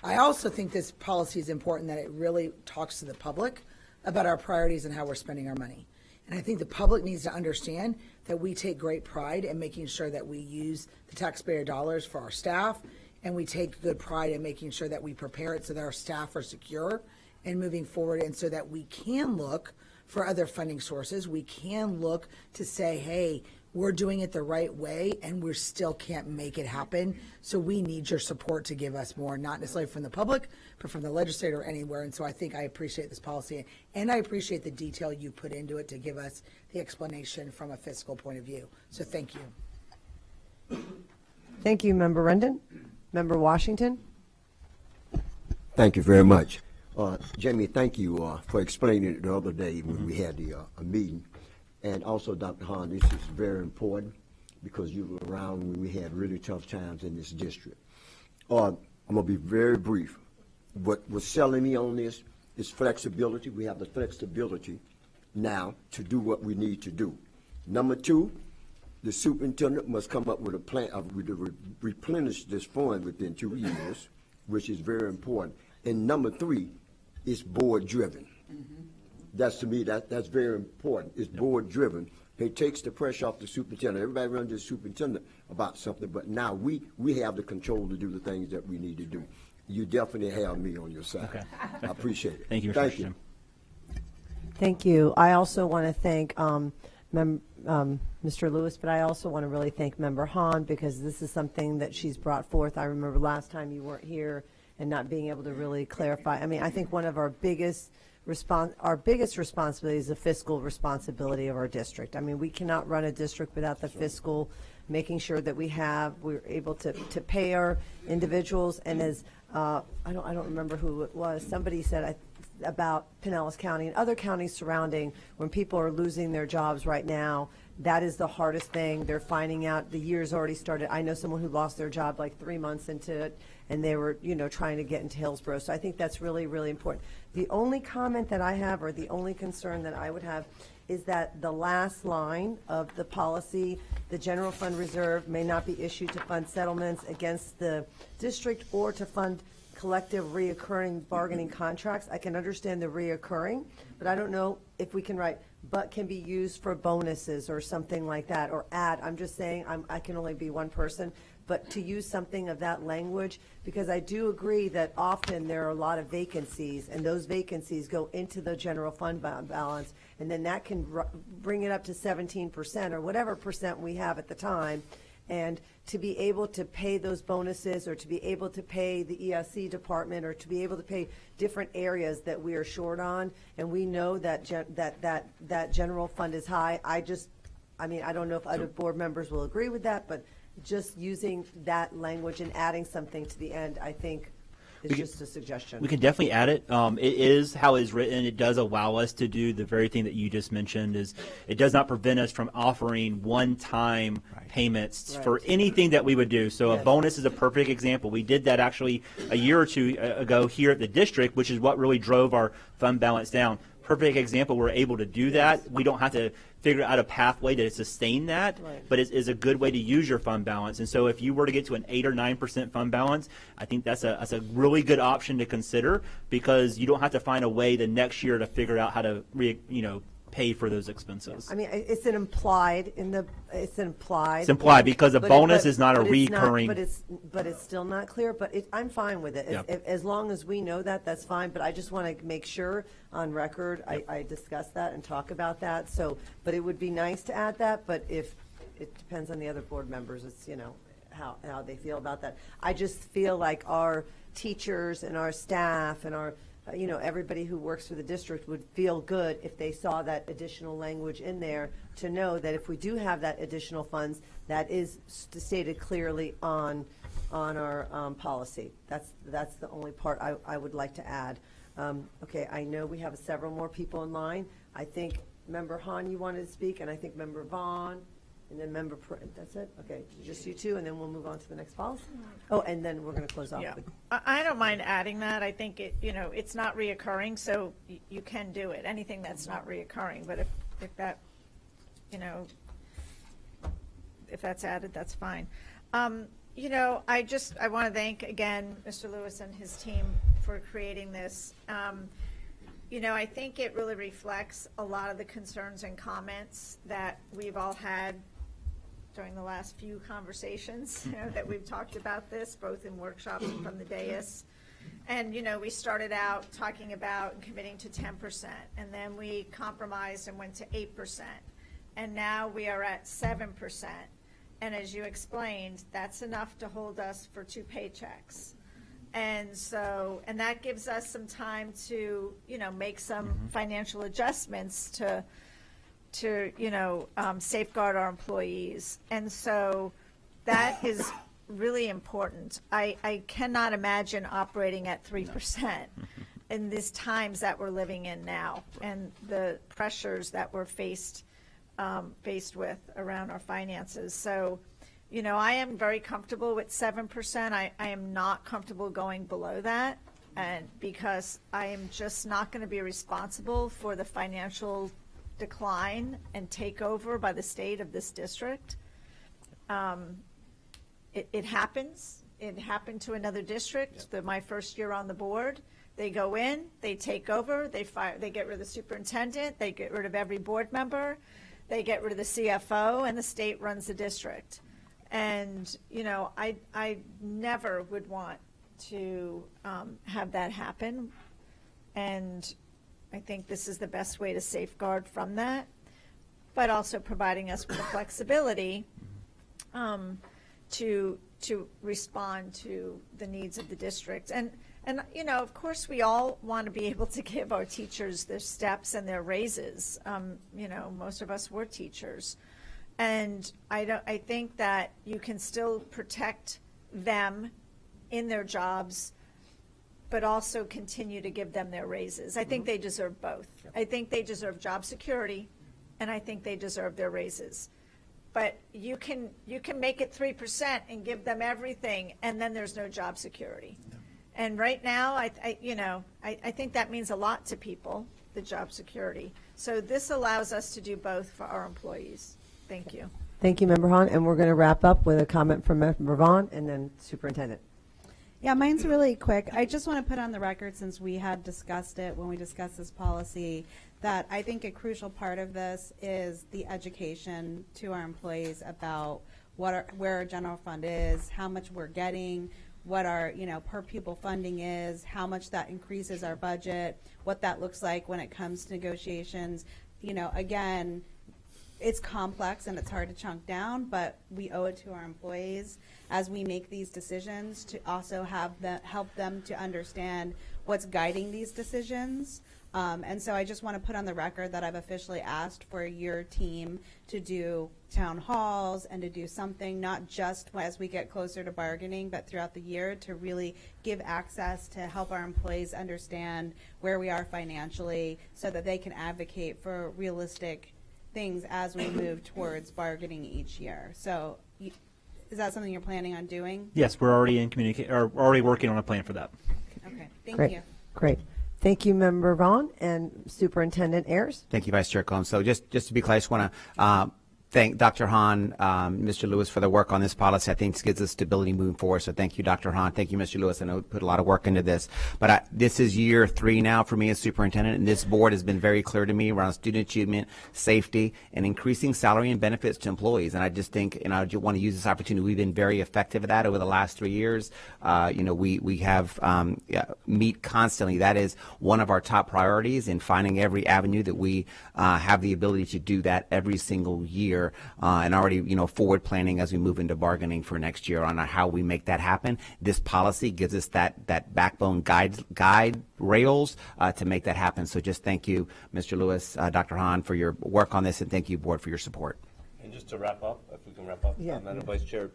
I also think this policy is important, that it really talks to the public about our priorities and how we're spending our money. And I think the public needs to understand that we take great pride in making sure that we use the taxpayer dollars for our staff, and we take good pride in making sure that we prepare it so that our staff are secure and moving forward, and so that we can look for other funding sources. We can look to say, hey, we're doing it the right way and we still can't make it happen. So we need your support to give us more, not necessarily from the public, but from the legislator or anywhere. And so I think I appreciate this policy, and I appreciate the detail you put into it to give us the explanation from a fiscal point of view. So thank you. Thank you, Member Rendon. Member Washington. Thank you very much. Jamie, thank you for explaining it the other day when we had the a meeting. And also, Dr. Hahn, this is very important because you were around when we had really tough times in this district. I'm going to be very brief. What was selling me on this is flexibility. We have the flexibility now to do what we need to do. Number two, the superintendent must come up with a plan, replenish this fund within 2 years, which is very important. And number 3, it's board-driven. That's, to me, that's very important. It's board-driven. It takes the pressure off the superintendent. Everybody runs to the superintendent about something, but now we have the control to do the things that we need to do. You definitely have me on your side. Okay. I appreciate it. Thank you, Mr. Jim. Thank you. I also want to thank Mr. Lewis, but I also want to really thank Member Hahn, because this is something that she's brought forth. I remember last time you weren't here and not being able to really clarify. I mean, I think one of our biggest responsibility is the fiscal responsibility of our district. I mean, we cannot run a district without the fiscal, making sure that we're able to pay our individuals. And as I don't remember who it was, somebody said about Pinellas County and other counties surrounding, when people are losing their jobs right now, that is the hardest thing. They're finding out the year's already started. I know someone who lost their job like 3 months into it, and they were, trying to get into Hillsborough. So I think that's really, really important. The only comment that I have, or the only concern that I would have, is that the last line of the policy, the general fund reserve may not be issued to fund settlements against the district or to fund collective reoccurring bargaining contracts. I can understand the reoccurring, but I don't know if we can write, but can be used for bonuses or something like that, or add. I'm just saying, I can only be one person, but to use something of that language, because I do agree that often there are a lot of vacancies, and those vacancies go into the general fund balance, and then that can bring it up to 17% or whatever percent we have at the time. And to be able to pay those bonuses, or to be able to pay the ESC department, or to be able to pay different areas that we are short on, and we know that that general fund is high. I don't know if other board members will agree with that, but just using that language and adding something to the end, I think, is just a suggestion. We can definitely add it. It is how it's written. It does allow us to do the very thing that you just mentioned. Is it does not prevent us from offering one-time payments for anything that we would do. So Yes. a bonus is a perfect example. We did that actually a year or two ago here at the district, which is what really drove our fund balance down. Perfect example. We're able to do that. We don't have to figure out a pathway to sustain that, but it is a good way to use your fund balance. And so if you were to get to an 8 or 9% fund balance, I think that's a really good option to consider, because you don't have to find a way the next year to figure out how to pay for those expenses. I mean, it's implied because a bonus is not a recurring. But it's still not clear, but I'm fine with it. Yeah. As long as we know that, that's fine, but I just want to make sure on record, I discuss that and talk about that. So, but it would be nice to add that, but if, it depends on the other board members, it's, how they feel about that. I just feel like our teachers and our staff and our everybody who works for the district would feel good if they saw that additional language in there, to know that if we do have that additional funds, that is stated clearly on our policy. That's the only part I would like to add. Okay, I know we have several more people in line. I think Member Hahn, you wanted to speak, and I think Member Vaughn, and then that's it? Okay, just you two, and then we'll move on to the next policy. Oh, and then we're going to close off. Yeah, I don't mind adding that. I think it's not reoccurring, so you can do it. Anything that's not reoccurring, but if that, if that's added, that's fine. I want to thank again Mr. Lewis and his team for creating this. I think it really reflects a lot of the concerns and comments that we've all had during the last few conversations that we've talked about this, both in workshops and from the dais. And, we started out talking about committing to 10%, and then we compromised and went to 8%. And now we are at 7%. And as you explained, that's enough to hold us for 2 paychecks. And so, and that gives us some time to, make some financial adjustments to safeguard our employees. And so that is really important. I cannot imagine operating at 3% in these times that we're living in now, and the pressures that we're faced with around our finances. So, I am very comfortable with 7%. I am not comfortable going below that, and because I am just not going to be responsible for the financial decline and takeover by the state of this district. it happens. It happened to another district, my first year on the board. They go in, they take over, they fire, they get rid of the superintendent, they get rid of every board member, they get rid of the CFO, and the state runs the district. And, you know, I never would want to have that happen. And I think this is the best way to safeguard from that, but also providing us with the flexibility to respond to the needs of the district. And, you know, of course, we all want to be able to give our teachers their steps and their raises. You know, most of us were teachers. And I think that you can still protect them in their jobs, but also continue to give them their raises. I think they deserve both. I think they deserve job security, and I think they deserve their raises. But you can make it 3% and give them everything, and then there's no job security. And right now, I think that means a lot to people, the job security. So this allows us to do both for our employees. Thank you. Thank you, Member Hahn. And we're going to wrap up with a comment from Member Vaughn and then Superintendent. Yeah, mine's really quick. I just want to put on the record, since we had discussed it when we discussed this policy, that I think a crucial part of this is the education to our employees about where our general fund is, how much we're getting, what our per pupil funding is, how much that increases our budget, what that looks like when it comes to negotiations. Again, it's complex and it's hard to chunk down, but we owe it to our employees as we make these decisions to also help them to understand what's guiding these decisions. And so I just want to put on the record that I've officially asked for your team to do town halls and to do something, not just as we get closer to bargaining, but throughout the year, to really give access to help our employees understand where we are financially so that they can advocate for realistic things as we move towards bargaining each year. So is that something you're planning on doing? Yes, we're already already working on a plan for that. Okay, thank Great. you. Great. Thank you, Member Vaughn and Superintendent Ayers. Thank you, Vice Chair Combs. So just to be clear, I just want to thank Dr. Hahn, Mr. Lewis for the work on this policy. I think this gives us stability moving forward. So thank you, Dr. Hahn. Thank you, Mr. Lewis. I know we put a lot of work into this. But this is year 3 now for me as superintendent, and this board has been very clear to me around student achievement, safety, and increasing salary and benefits to employees. And I just think, I just want to use this opportunity. We've been very effective at that over the last 3 years. We have meet constantly. That is one of our top priorities in finding every avenue that we have the ability to do that every single year. And already, forward planning as we move into bargaining for next year on how we make that happen. This policy gives us that backbone guide rails to make that happen. So just thank you, Mr. Lewis, Dr. Hahn, for your work on this, and thank you, board, for your support. And just to wrap up, if we can wrap up, Yeah. Madam Vice Chair,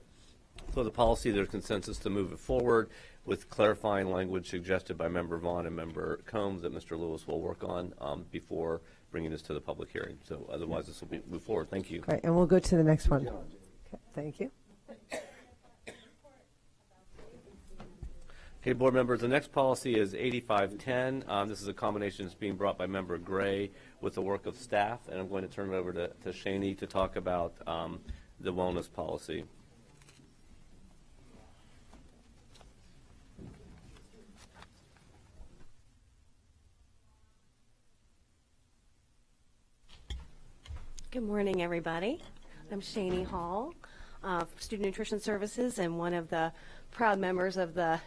for the policy, there's consensus to move it forward with clarifying language suggested by Member Vaughn and Member Combs that Mr. Lewis will work on before bringing this to the public hearing. So otherwise, this will be move forward. Thank you. Great. And we'll go to the next one. Okay, thank you. Okay, board members, the next policy is 8510. This is a combination that's being brought by Member Gray with the work of staff, and I'm going to turn it over to Shani to talk about the wellness policy. Good morning, everybody. I'm Shani Hall, Student Nutrition Services, and one of the proud members of the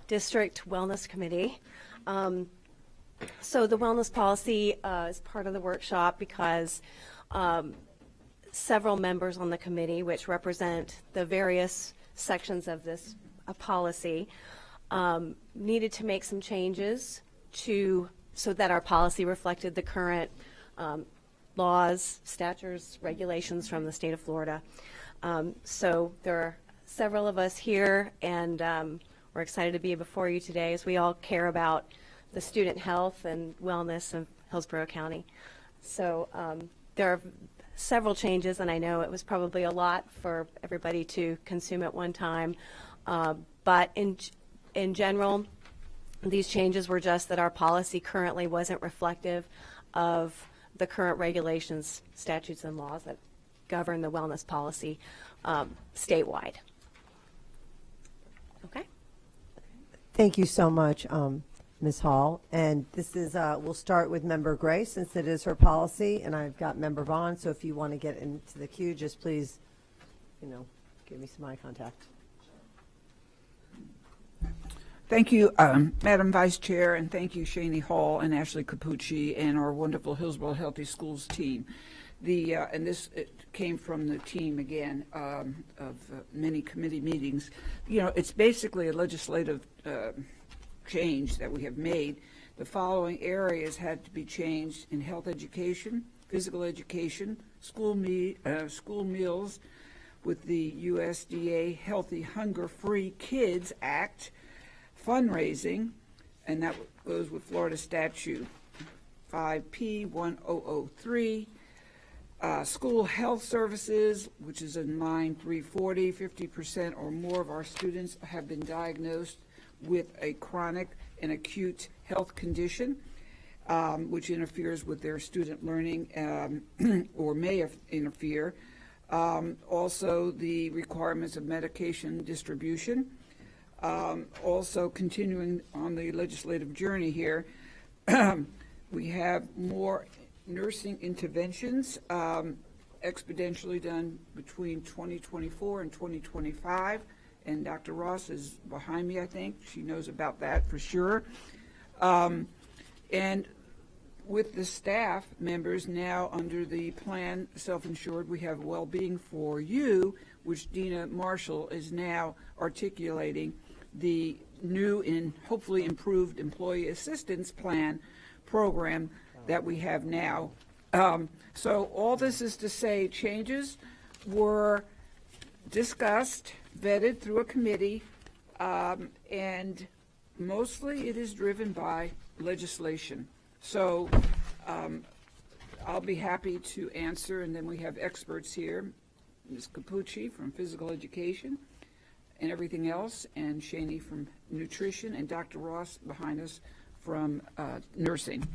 District Wellness Committee. So the wellness policy is part of the workshop because several members on the committee, which represent the various sections of this policy, needed to make some changes so that our policy reflected the current laws, statutes, regulations from the state of Florida. So there are several of us here, and we're excited to be before you today as we all care about the student health and wellness of Hillsborough County. So there are several changes, and I know it was probably a lot for everybody to consume at one time. But in general, these changes were just that our policy currently wasn't reflective of the current regulations, statutes, and laws that govern the wellness policy statewide. Okay? Thank you so much, Ms. Hall. And this is, we'll start with Member Gray since it is her policy, and I've got Member Vaughn. So if you want to get into the queue, just please, give me some eye contact. Thank you, Madam Vice Chair, and thank you, Shani Hall and Ashley Capucci and our wonderful Hillsborough Healthy Schools team. And this came from the team again of many committee meetings. It's basically a legislative change that we have made. The following areas had to be changed in health education, physical education, school meals with the USDA Healthy Hunger Free Kids Act, fundraising, and that goes with Florida Statute 5P1003, school health services, which is in line 340, 50% or more of our students have been diagnosed with a chronic and acute health condition, which interferes with their student learning or may interfere. Also, the requirements of medication distribution. Also, continuing on the legislative journey here, we have more nursing interventions exponentially done between 2024 and 2025. And Dr. Ross is behind me, I think. She knows about that for sure. And with the staff members now under the plan self-insured, we have Well-Being for You, which Dina Marshall is now articulating the new and hopefully improved employee assistance plan program that we have now. So all this is to say changes were discussed, vetted through a committee, and mostly it is driven by legislation. So I'll be happy to answer, and then we have experts here, Ms. Capucci from physical education and everything else, and Shani from nutrition, and Dr. Ross behind us from nursing.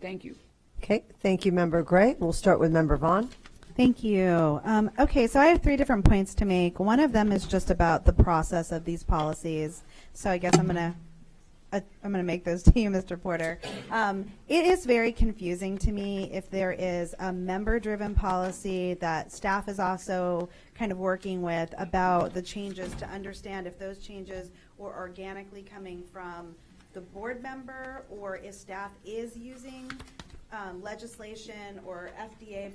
Thank you. Okay, thank you, Member Gray. We'll start with Member Vaughn. Thank you. Okay, so I have 3 different points to make. One of them is just about the process of these policies. So I guess I'm going to make those to you, Mr. Porter. It is very confusing to me if there is a member-driven policy that staff is also kind of working with about the changes to understand if those changes were organically coming from the board member or if staff is using legislation or FDA,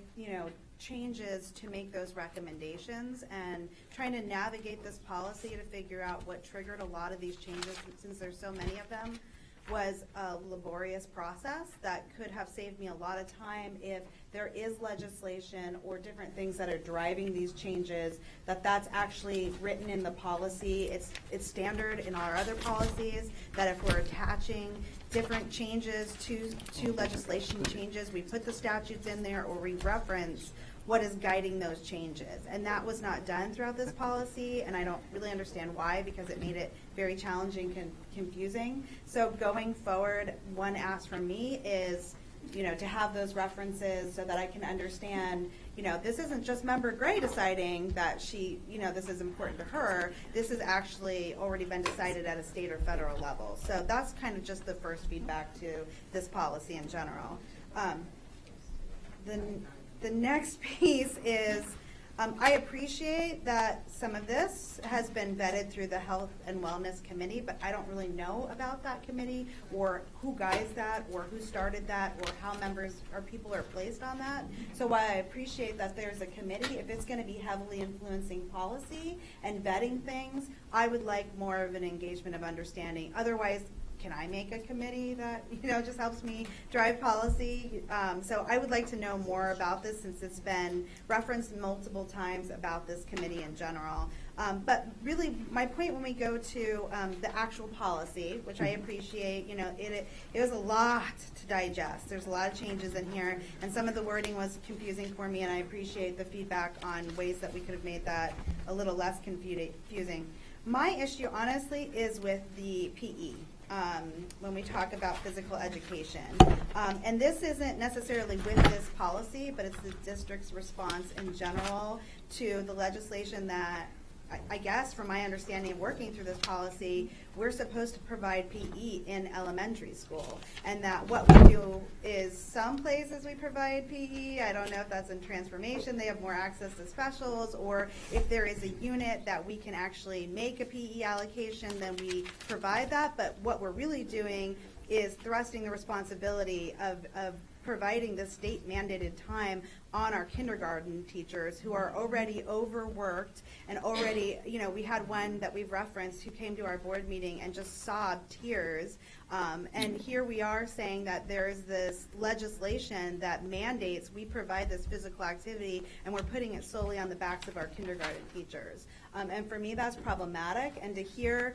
changes to make those recommendations, and trying to navigate this policy to figure out what triggered a lot of these changes, since there's so many of them, was a laborious process that could have saved me a lot of time if there is legislation or different things that are driving these changes, that's actually written in the policy. It's standard in our other policies that if we're attaching different changes to legislation changes, we put the statutes in there or we reference what is guiding those changes. And that was not done throughout this policy, and I don't really understand why, because it made it very challenging and confusing. So going forward, one ask from me is, to have those references so that I can understand, this isn't just Member Gray deciding that she, this is important to her. This has actually already been decided at a state or federal level. So that's kind of just the first feedback to this policy in general. The next piece is, I appreciate that some of this has been vetted through the Health and Wellness Committee, but I don't really know about that committee or who guides that or who started that or how members or people are placed on that. So while I appreciate that there's a committee, if it's going to be heavily influencing policy and vetting things, I would like more of an engagement of understanding. Otherwise, can I make a committee that just helps me drive policy? So I would like to know more about this, since it's been referenced multiple times about this committee in general. But really, my point when we go to the actual policy, which I appreciate, it was a lot to digest. There's a lot of changes in here, and some of the wording was confusing for me, and I appreciate the feedback on ways that we could have made that a little less confusing. My issue, honestly, is with the PE. When we talk about physical education. And this isn't necessarily with this policy, but it's the district's response in general to the legislation that, I guess, from my understanding of working through this policy, we're supposed to provide PE in elementary school. And that what we do is some places we provide PE. I don't know if that's in transformation, they have more access to specials, or if there is a unit that we can actually make a PE allocation, then we provide that. But what we're really doing is thrusting the responsibility of providing the state mandated time on our kindergarten teachers who are already overworked and already, you know, we had one that we've referenced who came to our board meeting and just sobbed tears. And here we are saying that there's this legislation that mandates we provide this physical activity, and we're putting it solely on the backs of our kindergarten teachers. And for me, that's problematic. And to hear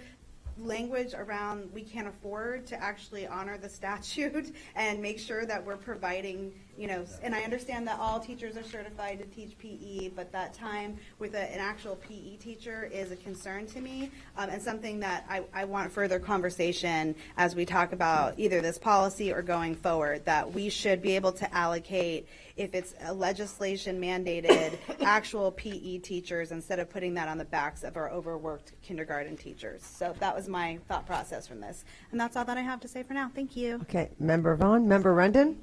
language around we can't afford to actually honor the statute and make sure that we're providing, you know, and I understand that all teachers are certified to teach PE, but that time with an actual PE teacher is a concern to me, and something that I want further conversation as we talk about either this policy or going forward, that we should be able to allocate, if it's a legislation mandated, actual PE teachers instead of putting that on the backs of our overworked kindergarten teachers. So that was my thought process from this. And that's all that I have to say for now. Thank you. Okay, Member Vaughn, Member Rendon?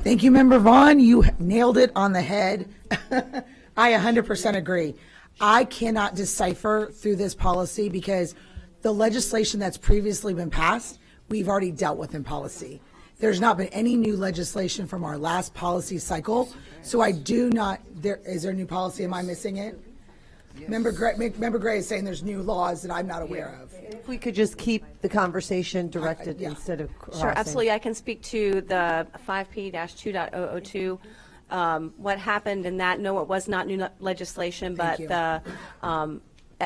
Thank you, Member Vaughn. You nailed it on the head. I 100% agree. I cannot decipher through this policy because the legislation that's previously been passed, we've already dealt with in policy. There's not been any new legislation from our last policy cycle, so I do not, is there a new policy? Am I missing it? Yes. Member Gray is saying there's new laws that I'm not aware of. If we could just keep the conversation directed instead of crossing. Sure, absolutely. I can speak to the 5P-2.002. What happened in that, no, it was not new legislation, but the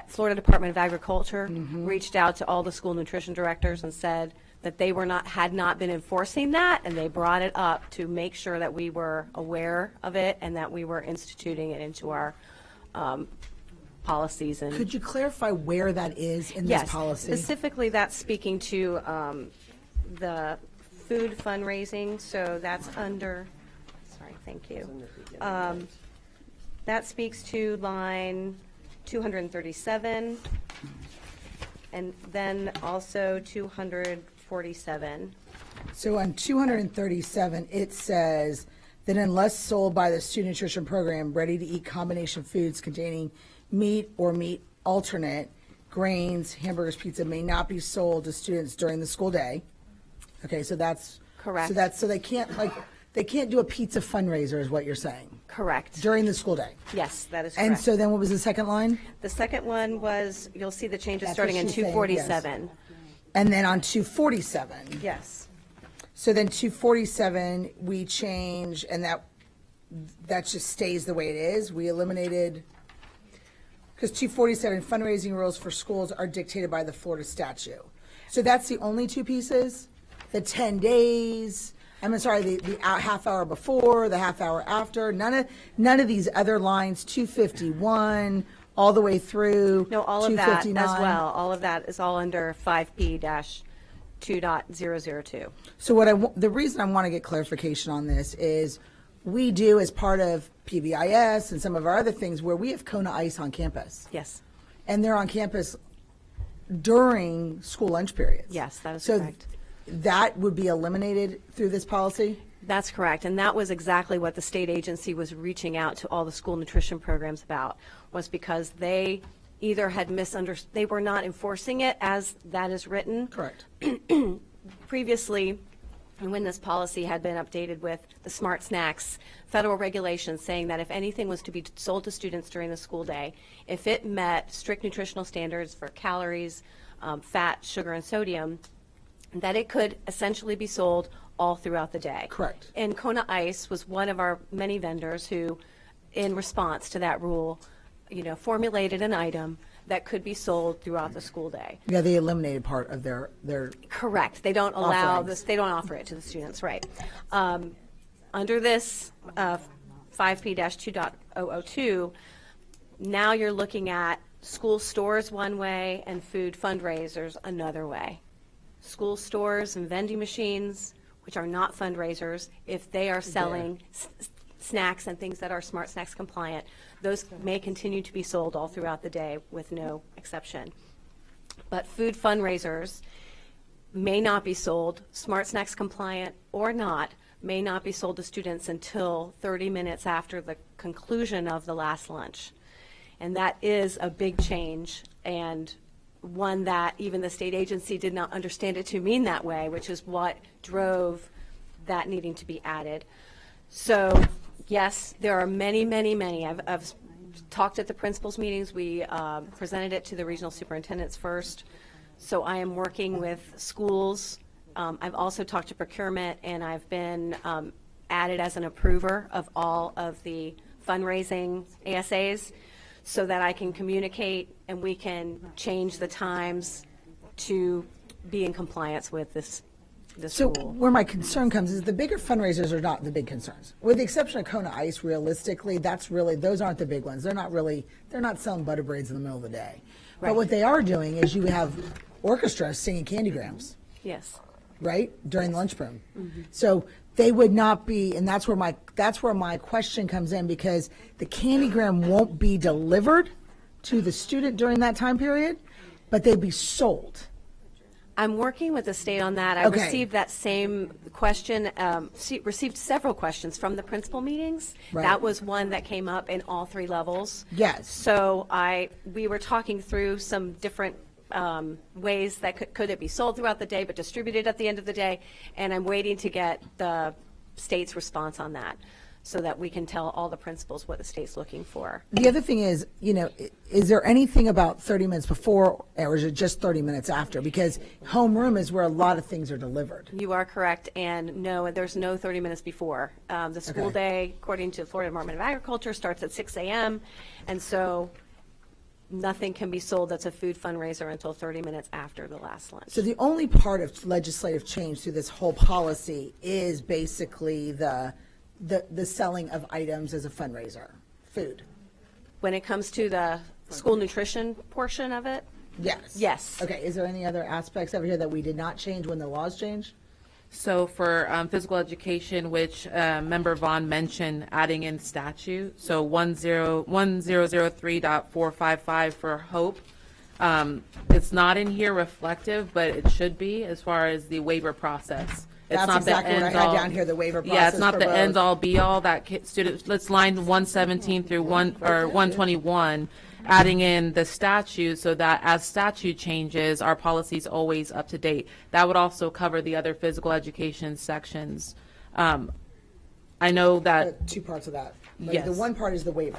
Florida Department of Agriculture reached out to all the school nutrition directors and said that they had not been enforcing that, and they brought it up to make sure that we were aware of it and that we were instituting it into our policies. And could you clarify where that is in this policy? Specifically, that's speaking to the food fundraising. So that's under. Sorry, thank you. That speaks to line 237, and then also 247. So on 237, it says that unless sold by the student nutrition program, ready-to-eat combination foods containing meat or meat alternate, grains, hamburgers, pizza may not be sold to students during the school day. Okay, so that's correct. So they can't do a pizza fundraiser, is what you're saying. Correct. During the school day. Yes, that is correct. And so then what was the second line? The second one was, you'll see the changes That's starting what in she's saying, 247. yes. And then on 247. Yes. So then 247, we change, and that just stays the way it is. We eliminated, because 247 fundraising rules for schools are dictated by the Florida statute. So that's the only two pieces, the 10 days, the half hour before, the half hour after, none of these other lines, 251, all the way through. No, all of that as 259. well. All of that is all under 5P-2.002. So the reason I want to get clarification on this is we do, as part of PBIS and some of our other things, where we have Kona Ice on campus. Yes. And they're on campus during school lunch periods. Yes, that is so correct. That would be eliminated through this policy? That's correct, and that was exactly what the state agency was reaching out to all the school nutrition programs about, was because they either had they were not enforcing it as that is written. Correct. Previously, when this policy had been updated with the Smart Snacks federal regulations saying that if anything was to be sold to students during the school day, if it met strict nutritional standards for calories, fat, sugar, and sodium, that it could essentially be sold all throughout the day. Correct. And Kona Ice was one of our many vendors who, in response to that rule, formulated an item that could be sold throughout the school day. Yeah, they eliminated part of their Correct. They don't allow offerings. this. They don't offer it to the students, right? Under this 5P-2.002, now you're looking at School stores one way and food fundraisers another way. School stores and vending machines, which are not fundraisers, if they are selling snacks and things that are Smart Snacks compliant, those may continue to be sold all throughout the day with no exception. But food fundraisers may not be sold, Smart Snacks compliant or not, may not be sold to students until 30 minutes after the conclusion of the last lunch. And that is a big change, and one that even the state agency did not understand it to mean that way, which is what drove that needing to be added. So, yes, there are many, many, many. I've talked at the principals' meetings. We presented it to the regional superintendents first. So I am working with schools. I've also talked to procurement, and I've been added as an approver of all of the fundraising ASAs, so that I can communicate and we can change the times to be in compliance with this So school. where my concern comes is the bigger fundraisers are not the big concerns. With the exception of Kona Ice, realistically, those aren't the big ones. They're not selling butter braids in the middle of the day. Right. But what they are doing is you have orchestras singing Candygrams, Yes. right, during lunchroom. So they would not be, and that's where my question comes in, because the Candygram won't be delivered to the student during that time period, but they'd be sold. I'm working with the state on that. I Okay. received that same question, received several questions from the principal meetings. Right. That was one that came up in all three levels. Yes. So we were talking through some different ways that could it be sold throughout the day but distributed at the end of the day, and I'm waiting to get the state's response on that so that we can tell all the principals what the state's looking for. The other thing is, is there anything about 30 minutes before, or is it just 30 minutes after? Because homeroom is where a lot of things are delivered. You are correct, and no, there's no 30 minutes before. The school Okay. day, according to the Florida Department of Agriculture, starts at 6 a.m., and so nothing can be sold that's a food fundraiser until 30 minutes after the last lunch. So the only part of legislative change through this whole policy is basically the selling of items as a fundraiser, food. When it comes to the school nutrition portion of it, Yes. Yes. Okay, is there any other aspects over here that we did not change when the laws changed? So for physical education, which Member Vaughn mentioned, adding in statute, so 1003.455 for HOPE. It's not in here reflective, but it should be as far as the waiver process. It's That's not exactly the what I end had all. down here, the waiver Yeah, it's process not for the both. end all be all. That students, let's line 117 through 121, adding in the statute so that as statute changes, our policy's always up to date. That would also cover the other physical education sections. I know that, Two parts of that. Yes. The one part is the waiver,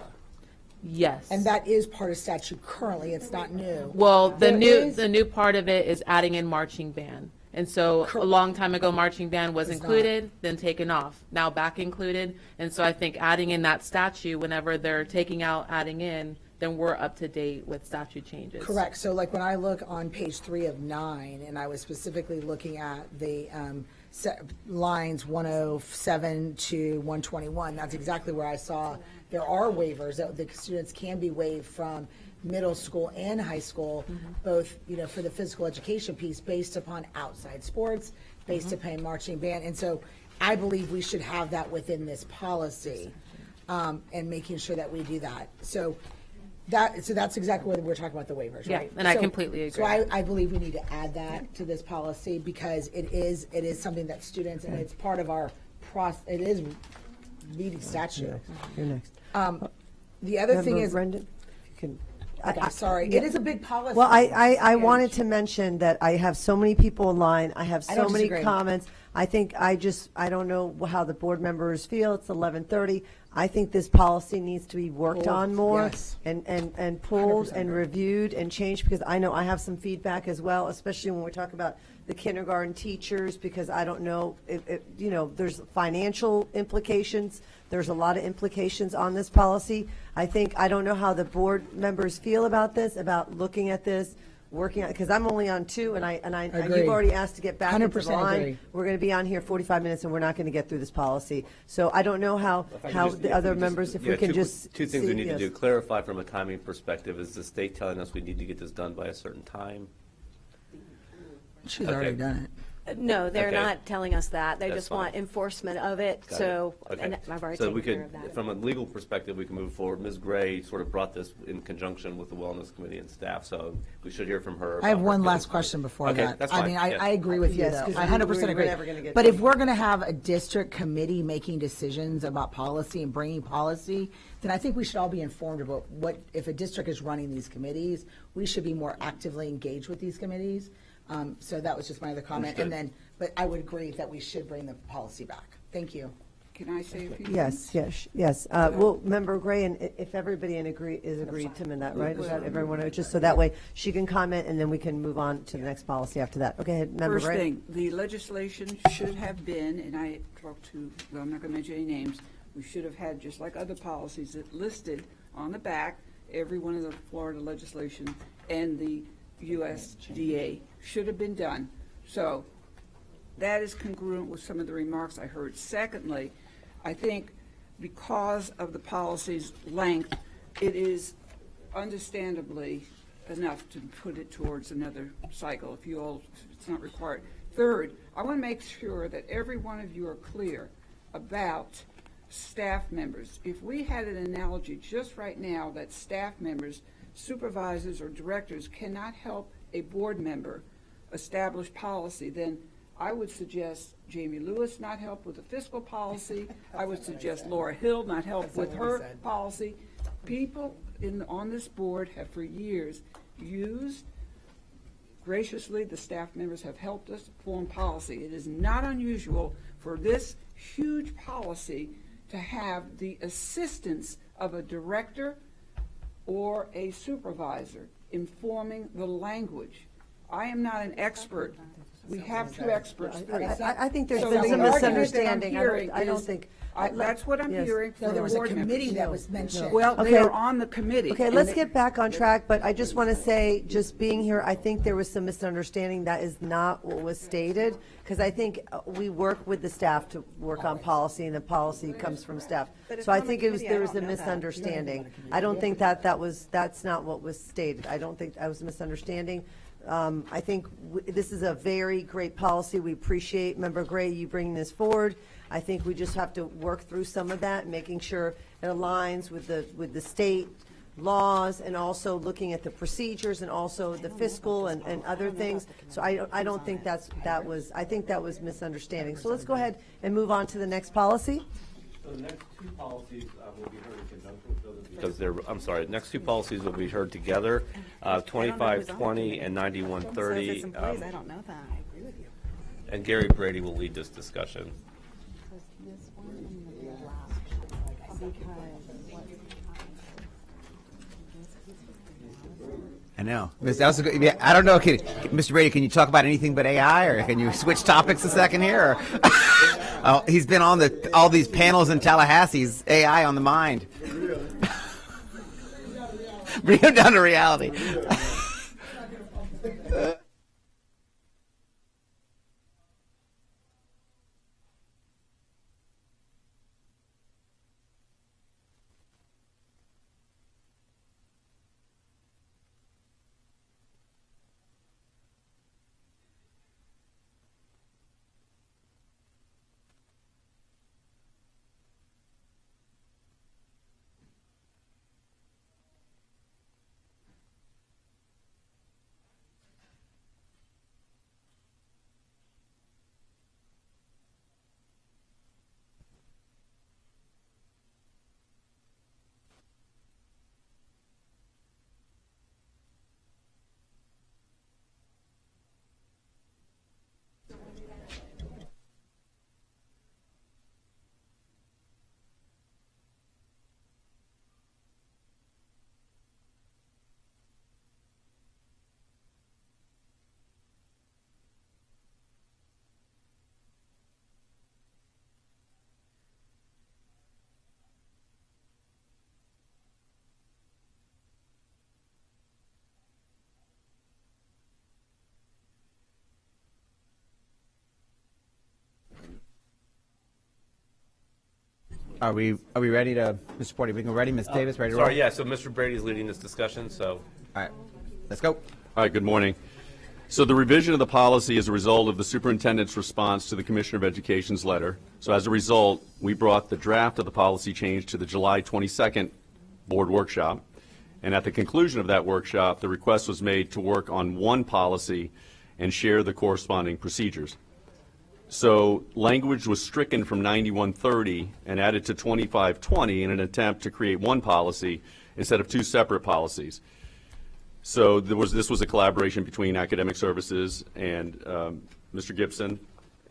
yes. and that is part of statute currently, it's not new. Well, There is- the new part of it is adding in marching band. And so a long time ago, marching band was It's not. included, then taken off, now back included. And so I think adding in that statute, whenever they're taking out, adding in, then we're up to date with statute changes. Correct. So like when I look on page 3 of 9, and I was specifically looking at the lines 107 to 121, that's exactly where I saw there are waivers that the students can be waived from middle school and high school, both, for the physical education piece based upon outside sports, based upon marching band. And so I believe we should have that within this policy, and making sure that we do that. So that's exactly what we're talking about, the waivers, Yeah, right? and I So- completely So agree. I believe we need to add that to this policy because it is something that students, and it's part of our it is meeting statute. You're next. The other thing Member is, Brendan, if you can. okay, sorry, Yeah. it is a big policy. Well, I It's wanted huge. to mention that I have so many people in line. I have I so don't many disagree. comments. I think I don't know how the board members feel. It's 11:30. I think this policy needs to be worked Pulled, on more yes. and pulled 100% and agree. reviewed and changed, because I know I have some feedback as well, especially when we talk about the kindergarten teachers, because I don't know if there's financial implications. There's a lot of implications on this policy. I don't know how the board members feel about this, about looking at this working on, because I'm only on 2, and Agreed. you've already asked to get back into the 100% line. agree. We're going to be on here 45 minutes, and we're not going to get through this policy. So I don't know how the other members, if we can just. Two things see- we need to yes. do. Clarify from a timing perspective, is the state telling us we need to get this done by a certain time? She's Okay. already done it. No, they're Okay. not telling us that. They That's just want fine. enforcement of it, Got so, it. Okay. and I've already So we taken care could, of that. from a legal perspective, we can move forward. Ms. Gray sort of brought this in conjunction with the Wellness Committee and staff, so we should hear from her. I have about her one last feelings. question before Okay, that. that's I fine. mean, Yeah. I agree with you, Yes, though. 'cause I 100% we're agree. never gonna get But to if we're going to have a district committee making decisions about policy and bringing policy, then I think we should all be informed about what, if a district is running these committees, we should be more actively engaged with these committees. So that was just my other comment. And then, but I would agree that we should bring the policy back. Thank you. Can I say a few Yes, things? yes. Well, Member Gray, and if everybody is agreed to that, right? Is that everyone, just so that way she can comment, and then we can move on to the next policy after that. Okay, ahead, Member First Gray. thing, the legislation should have been, and I talked to, well, I'm not going to mention any names, we should have had, just like other policies, that listed on the back, every one of the Florida legislation and the USDA should have been done. So that is congruent with some of the remarks I heard. Secondly, I think because of the policy's length, it is understandably enough to put it towards another cycle if it's not required. Third, I want to make sure that every one of you are clear about staff members. If we had an analogy just right now that staff members, supervisors or directors cannot help a board member establish policy, then I would suggest Jamie Lewis not help with the fiscal policy. I would suggest Laura Hill not help with her policy. People on this board have for years used, graciously, the staff members have helped us form policy. It is not unusual for this huge policy to have the assistance of a director or a supervisor informing the language. I am not an expert. We have two experts. I think there's So been the some argument that I'm misunderstanding. hearing I don't is- think. That's what I'm Yes. hearing No, from there was a board members. committee that was mentioned. Well, they Okay. are on the committee. Okay, and let's they- get back on track, but I just want to say, just being here, I think there was some misunderstanding. That is not what was stated, because I think we work with the staff to work on policy, and the policy comes from staff. So I think there was a misunderstanding. I don't think that's not what was stated. I don't think that was a misunderstanding. I think this is a very great policy. We appreciate, Member Gray, you bringing this forward. I think we just have to work through some of that, making sure it aligns with the state laws, and also looking at the procedures, and also the fiscal and other things. So I don't think I think that was misunderstanding. So let's go ahead and move on to the next policy. So the next two policies will be heard in conjunction with those because next two policies will be heard together, 2520 and 9130. I don't know that. And Gary Brady will lead this discussion. I know. That was a good, yeah, I don't know. Mr. Brady, can you talk about anything but AI, or can you switch topics a second here? Or oh, he's been on all these panels in Tallahassee's AI on the mind. Bring him down to reality. Are we ready to, Mr. Porter, we can ready, Ms. Davis, ready to roll? Sorry, yeah, so Mr. Brady's leading this discussion, so. All right, let's go. All right, good morning. So the revision of the policy is a result of the superintendent's response to the Commissioner of Education's letter. So as a result, we brought the draft of the policy change to the July 22nd board workshop. And at the conclusion of that workshop, the request was made to work on one policy and share the corresponding procedures. So language was stricken from 9130 and added to 2520 in an attempt to create one policy instead of two separate policies. So this was a collaboration between academic services and Mr. Gibson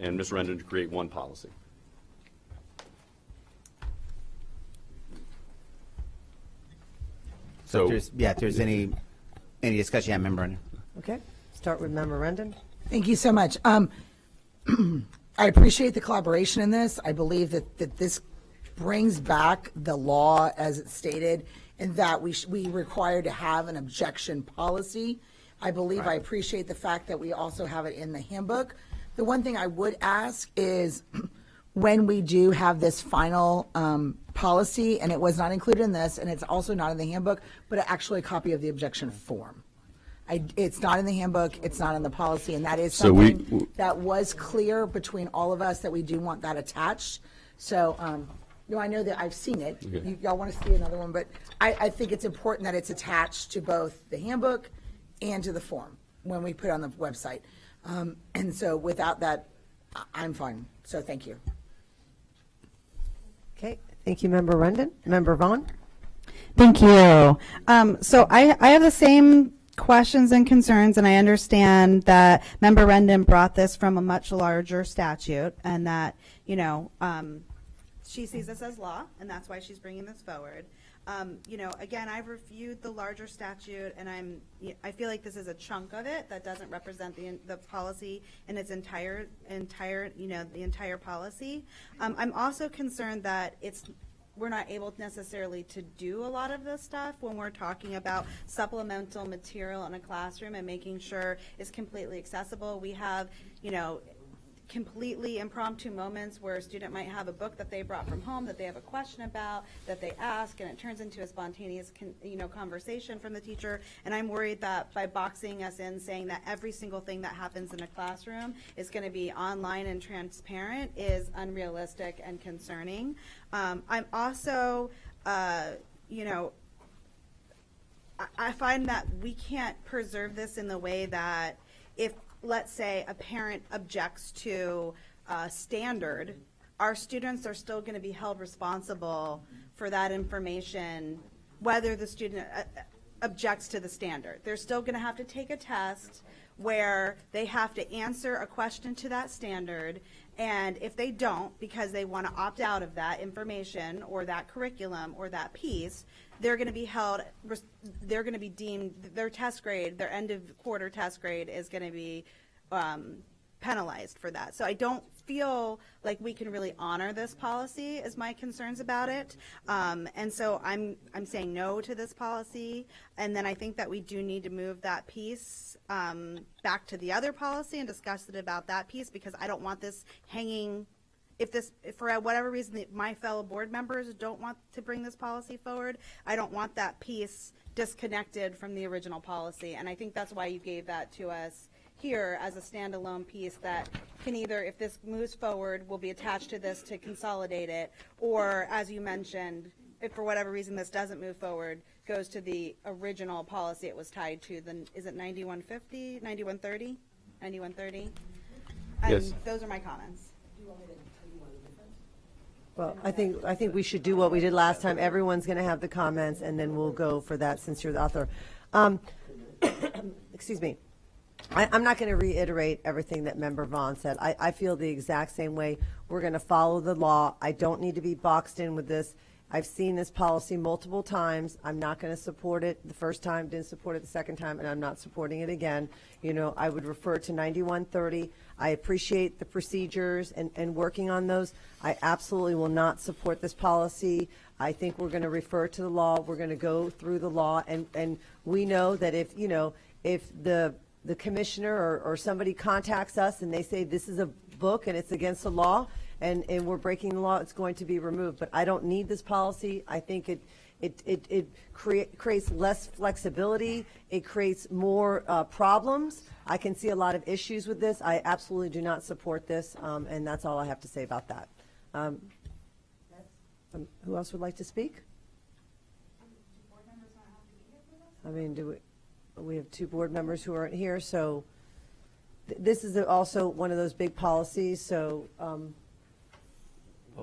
and Ms. Rendon to create one policy. So if there's any discussion, yeah, Member Rendon. Okay, start with Member Rendon. Thank you so much. I appreciate the collaboration in this. I believe that this brings back the law as it's stated, and that we require to have an objection policy. I believe I appreciate the fact that we also have it in the handbook. The one thing I would ask is when we do have this final policy, and it was not included in this, and it's also not in the handbook, but actually a copy of the objection form. It's not in the handbook, it's not in the policy, and that is So something that was clear between all of us that we do want that attached. So, I know that I've seen it. Okay. Y'all want to see another one, but I think it's important that it's attached to both the handbook and to the form when we put it on the website. And so without that, I'm fine. So thank you. Okay, thank you, Member Rendon. Member Vaughn? Thank you. So I have the same questions and concerns, and I understand that Member Rendon brought this from a much larger statute, and that, she sees this as law, and that's why she's bringing this forward. Again, I've reviewed the larger statute, and I feel like this is a chunk of it that doesn't represent the policy in its entire policy. I'm also concerned that we're not able necessarily to do a lot of this stuff when we're talking about supplemental material in a classroom and making sure it's completely accessible. We have, completely impromptu moments where a student might have a book that they brought from home that they have a question about, that they ask, and it turns into a spontaneous conversation from the teacher. And I'm worried that by boxing us in, saying that every single thing that happens in a classroom is going to be online and transparent is unrealistic and concerning. I'm also, I find that we can't preserve this in the way that if, let's say, a parent objects to a standard, our students are still going to be held responsible for that information, whether the student objects to the standard. They're still going to have to take a test where they have to answer a question to that standard, and if they don't, because they want to opt out of that information or that curriculum or that piece, they're going to be held, they're going to be deemed, their test grade, their end of quarter test grade is going to be penalized for that. So I don't feel like we can really honor this policy is my concerns about it. And so I'm saying no to this policy. And then I think that we do need to move that piece back to the other policy and discuss it about that piece, because I don't want this hanging. If for whatever reason my fellow board members don't want to bring this policy forward, I don't want that piece disconnected from the original policy. And I think that's why you gave that to us here as a standalone piece that can either, if this moves forward, will be attached to this to consolidate it, or as you mentioned, if for whatever reason this doesn't move forward, goes to the original policy it was tied to. Then is it 9150, 9130, 9130? Yes. And those are my comments. Well, I think we should do what we did last time. Everyone's going to have the comments, and then we'll go for that since you're the author. Excuse me. I'm not going to reiterate everything that Member Vaughn said. I feel the exact same way. We're going to follow the law. I don't need to be boxed in with this. I've seen this policy multiple times. I'm not going to support it the first time, didn't support it the second time, and I'm not supporting it again. I would refer to 9130. I appreciate the procedures and working on those. I absolutely will not support this policy. I think we're going to refer to the law. We're going to go through the law, and we know that if the commissioner or somebody contacts us and they say this is a book and it's against the law, and we're breaking the law, it's going to be removed. But I don't need this policy. I think it creates less flexibility. It creates more problems. I can see a lot of issues with this. I absolutely do not support this, and that's all I have to say about that. Who else would like to speak? I mean, we have 2 board members who aren't here, so this is also one of those big policies, so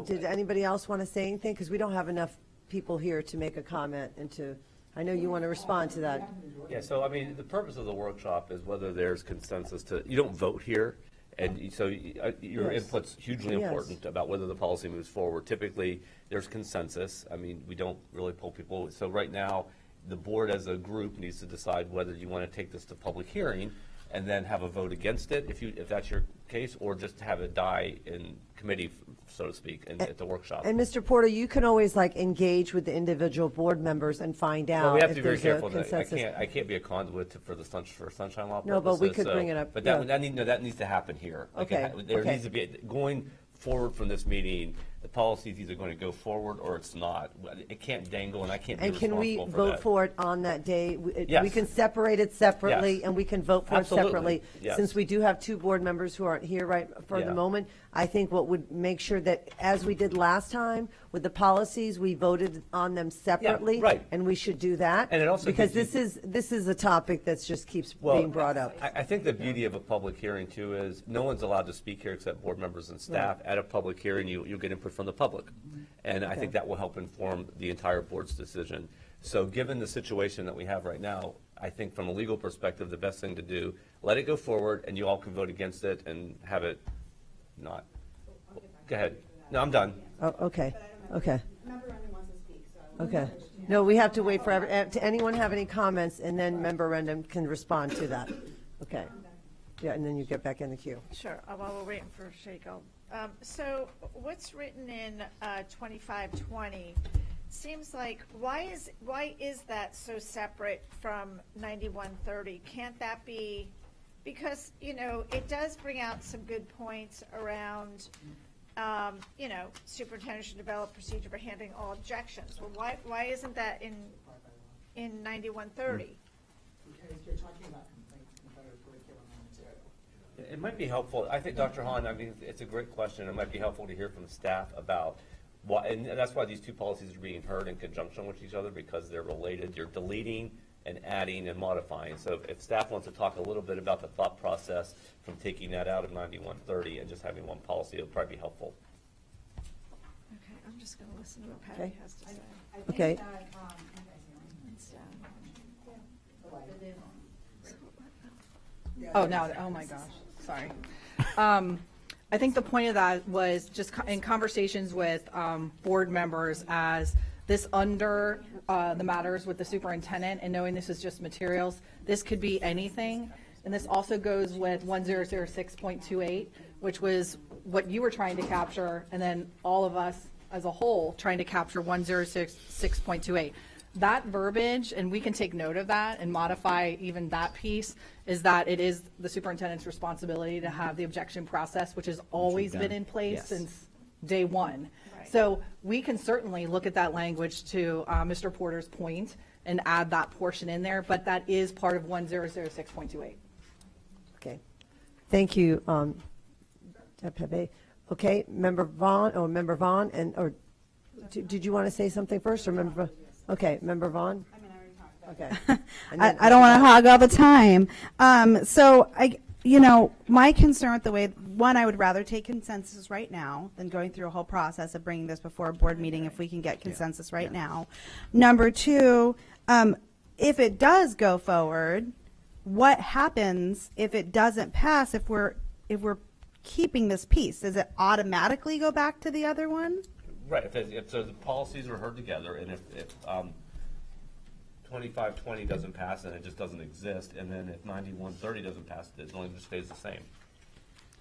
did anybody else want to say anything? Because we don't have enough people here to make a comment and to, I know you want to respond to that. Yeah, so I mean, the purpose of the workshop is whether there's consensus you don't vote here, and so your Yes. input's hugely Yes. important about whether the policy moves forward. Typically, there's consensus. I mean, we don't really pull people. So right now, the board as a group needs to decide whether you want to take this to public hearing and then have a vote against it, if that's your case, or just have it die in committee, so to speak, at the workshop. And Mr. Porter, you can always like engage with the individual board members and find Well, out we have if to be very there's a careful. consensus. I can't be a conduit for the Sunshine Law purposes. No, but we could bring it up, But yeah. that needs to happen here. Like, Okay, There okay. needs to be, going forward from this meeting, the policy is either going to go forward or it's not. It can't dangle, and I can't be And can we responsible for that. vote for it on that day? We Yes. can separate it separately, Yes. and we can vote for Absolutely. it separately. Yes. Since we do have 2 board members who aren't here right for the Yeah. moment, I think what would make sure that, as we did last time with the policies, we voted on them separately. right. And we should do that. And it also because gives this is a topic that's just keeps Well, being brought up. I think the beauty of a public hearing too is no one's allowed to speak here except board members and staff. At a public hearing, you'll get input from the public. And I think that will help inform the entire board's decision. So given the situation that we have right now, I think from a legal perspective, the best thing to do, let it go forward and you all can vote against it and have it not. Go ahead. No, I'm done. Oh, okay, okay. Okay. No, we have to wait for, to anyone have any comments, and then Member Rendon can respond to that. Okay. Yeah, and then you get back in the queue. Sure, while we're waiting for Shakel. So what's written in 2520 seems like, why is that so separate from 9130? Can't that be, because, it does bring out some good points around, superintendent should develop procedure for handling all objections. Well, why isn't that in 9130? Because you're talking about complaints and better curriculum and material. It might be helpful, I think, Dr. Hahn, I mean, it's a great question. It might be helpful to hear from staff about why, and that's why these 2 policies are being heard in conjunction with each other, because they're related. You're deleting and adding and modifying. So if staff wants to talk a little bit about the thought process from taking that out of 9130 and just having one policy, it'll probably be helpful. Okay, I'm just going to listen to what Patty Okay. has to say. Okay. Oh, no, oh my gosh, sorry. I think the point of that was just in conversations with board members as this under the matters with the superintendent and knowing this is just materials, this could be anything. And this also goes with 1006.28, which was what you were trying to capture, and then all of us as a whole trying to capture 1006.28. That verbiage, and we can take note of that and modify even that piece, is that it is the superintendent's responsibility to have the objection process, which has always been in place Yes. since day one. So we can certainly look at that language to Mr. Porter's point and add that portion in there, but that is part of 1006.28. Okay. Thank you, Deb Pepe. Okay, Member Vaughn, or did you want to say something first, or Member? Okay, Member Vaughn? Okay. And then- I don't want to hog all the time. So my concern with the way, one, I would rather take consensus right now than going through a whole process of bringing this before a board meeting if we can get consensus right now. Number 2, if it does go forward, what happens if it doesn't pass, if we're keeping this piece? Does it automatically go back to the other one? Right, if the policies are heard together, and if 2520 doesn't pass, then it just doesn't exist, and then if 9130 doesn't pass, it only just stays the same.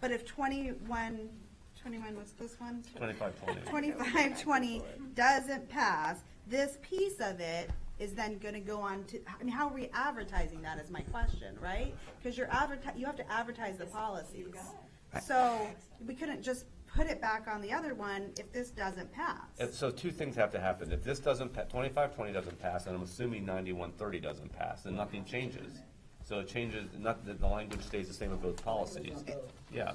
But if 21, what's this one? 2520. 2520 doesn't pass, this piece of it is then going to go on to, how are we advertising that is my question, right? Because you have to advertise the policies. So we couldn't just put it back on the other one if this doesn't pass. So two things have to happen. If this doesn't, 2520 doesn't pass, and I'm assuming 9130 doesn't pass, then nothing changes. So it changes, not that the language stays the same in both policies. Yeah.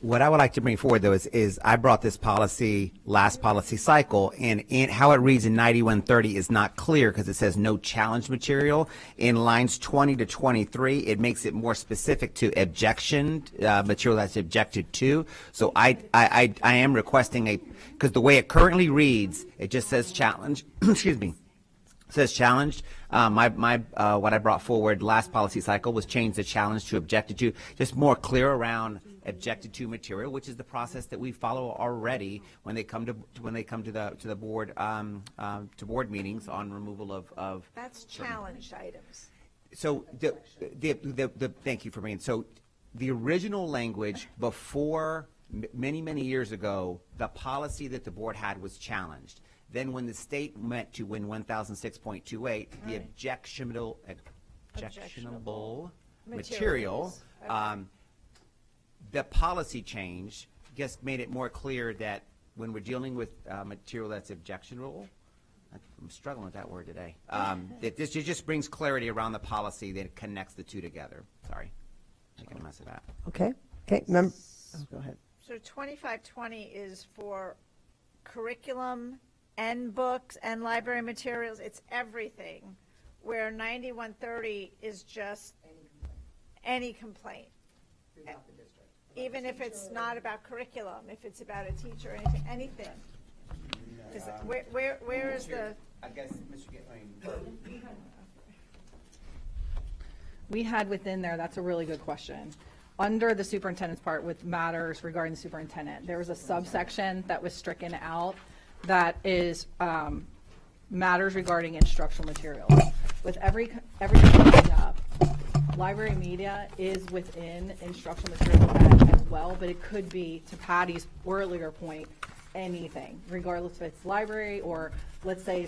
What I would like to bring forward, though, is I brought this policy last policy cycle, and how it reads in 9130 is not clear because it says no challenge material. In lines 20 to 23, it makes it more specific to objection material that's objected to. So I am requesting because the way it currently reads, it just says challenge. Excuse me. Says challenged. What I brought forward last policy cycle was change the challenge to objected to, just more clear around objected to material, which is the process that we follow already when they come to the board to board meetings on removal of. That's challenged items. So thank you for bringing. So the original language before many years ago, the policy that the board had was challenged. Then when the state went to win 1006.28, the objectionable material, the policy change just made it more clear that when we're dealing with material that's objectionable, I'm struggling with that word today, it just brings clarity around the policy that connects the two together. Sorry, making a mess of that. Okay, go ahead. So 2520 is for curriculum and books and library materials. It's everything, where 9130 is just any complaint. Even if it's not about curriculum, if it's about a teacher, anything. Where is the? I guess, Mr. Gitlin. We had within there, that's a really good question. Under the superintendent's part with matters regarding the superintendent, there was a subsection that was stricken out that is matters regarding instructional materials. With everything coming up, library media is within instructional materials as well, but it could be, to Patty's earlier point, anything, regardless if it's library or let's say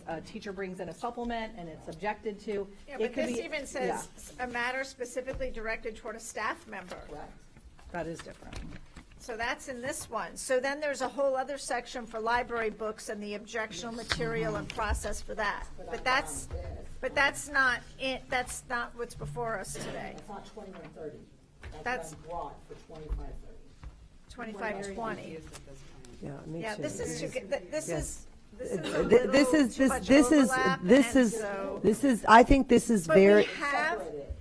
a teacher brings in a supplement and it's objected to. Yeah, but this even says a matter specifically directed toward a staff member. Correct. That is different. So that's in this one. So then there's a whole other section for library books and the objectionable material and process for that. But that's not it. That's not what's before us today. It's not 2130. That's brought for 2530. 2520. Yeah, me Yeah, too. this is too. This is. This is. I think this is very.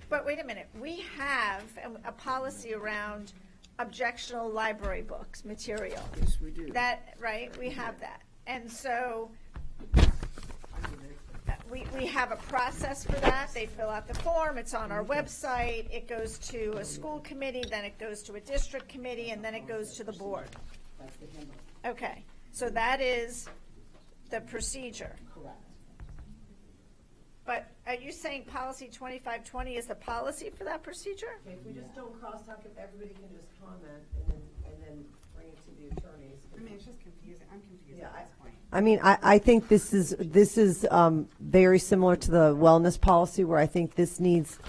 But wait a minute. We have a policy around objectionable library books material. Yes, we do. That, right? We have that. And so we have a process for that. They fill out the form. It's on our website. It goes to a school committee, then it goes to a district committee, and then it goes to the board. Okay. So that is the procedure. Correct. But are you saying policy 2520 is the policy for that procedure? If we just don't crosstalk, if everybody can just comment and then bring it to the attorneys. I mean, it's just confusing. I'm confused at this point. I mean, I think this is very similar to the wellness policy, where I think this needs,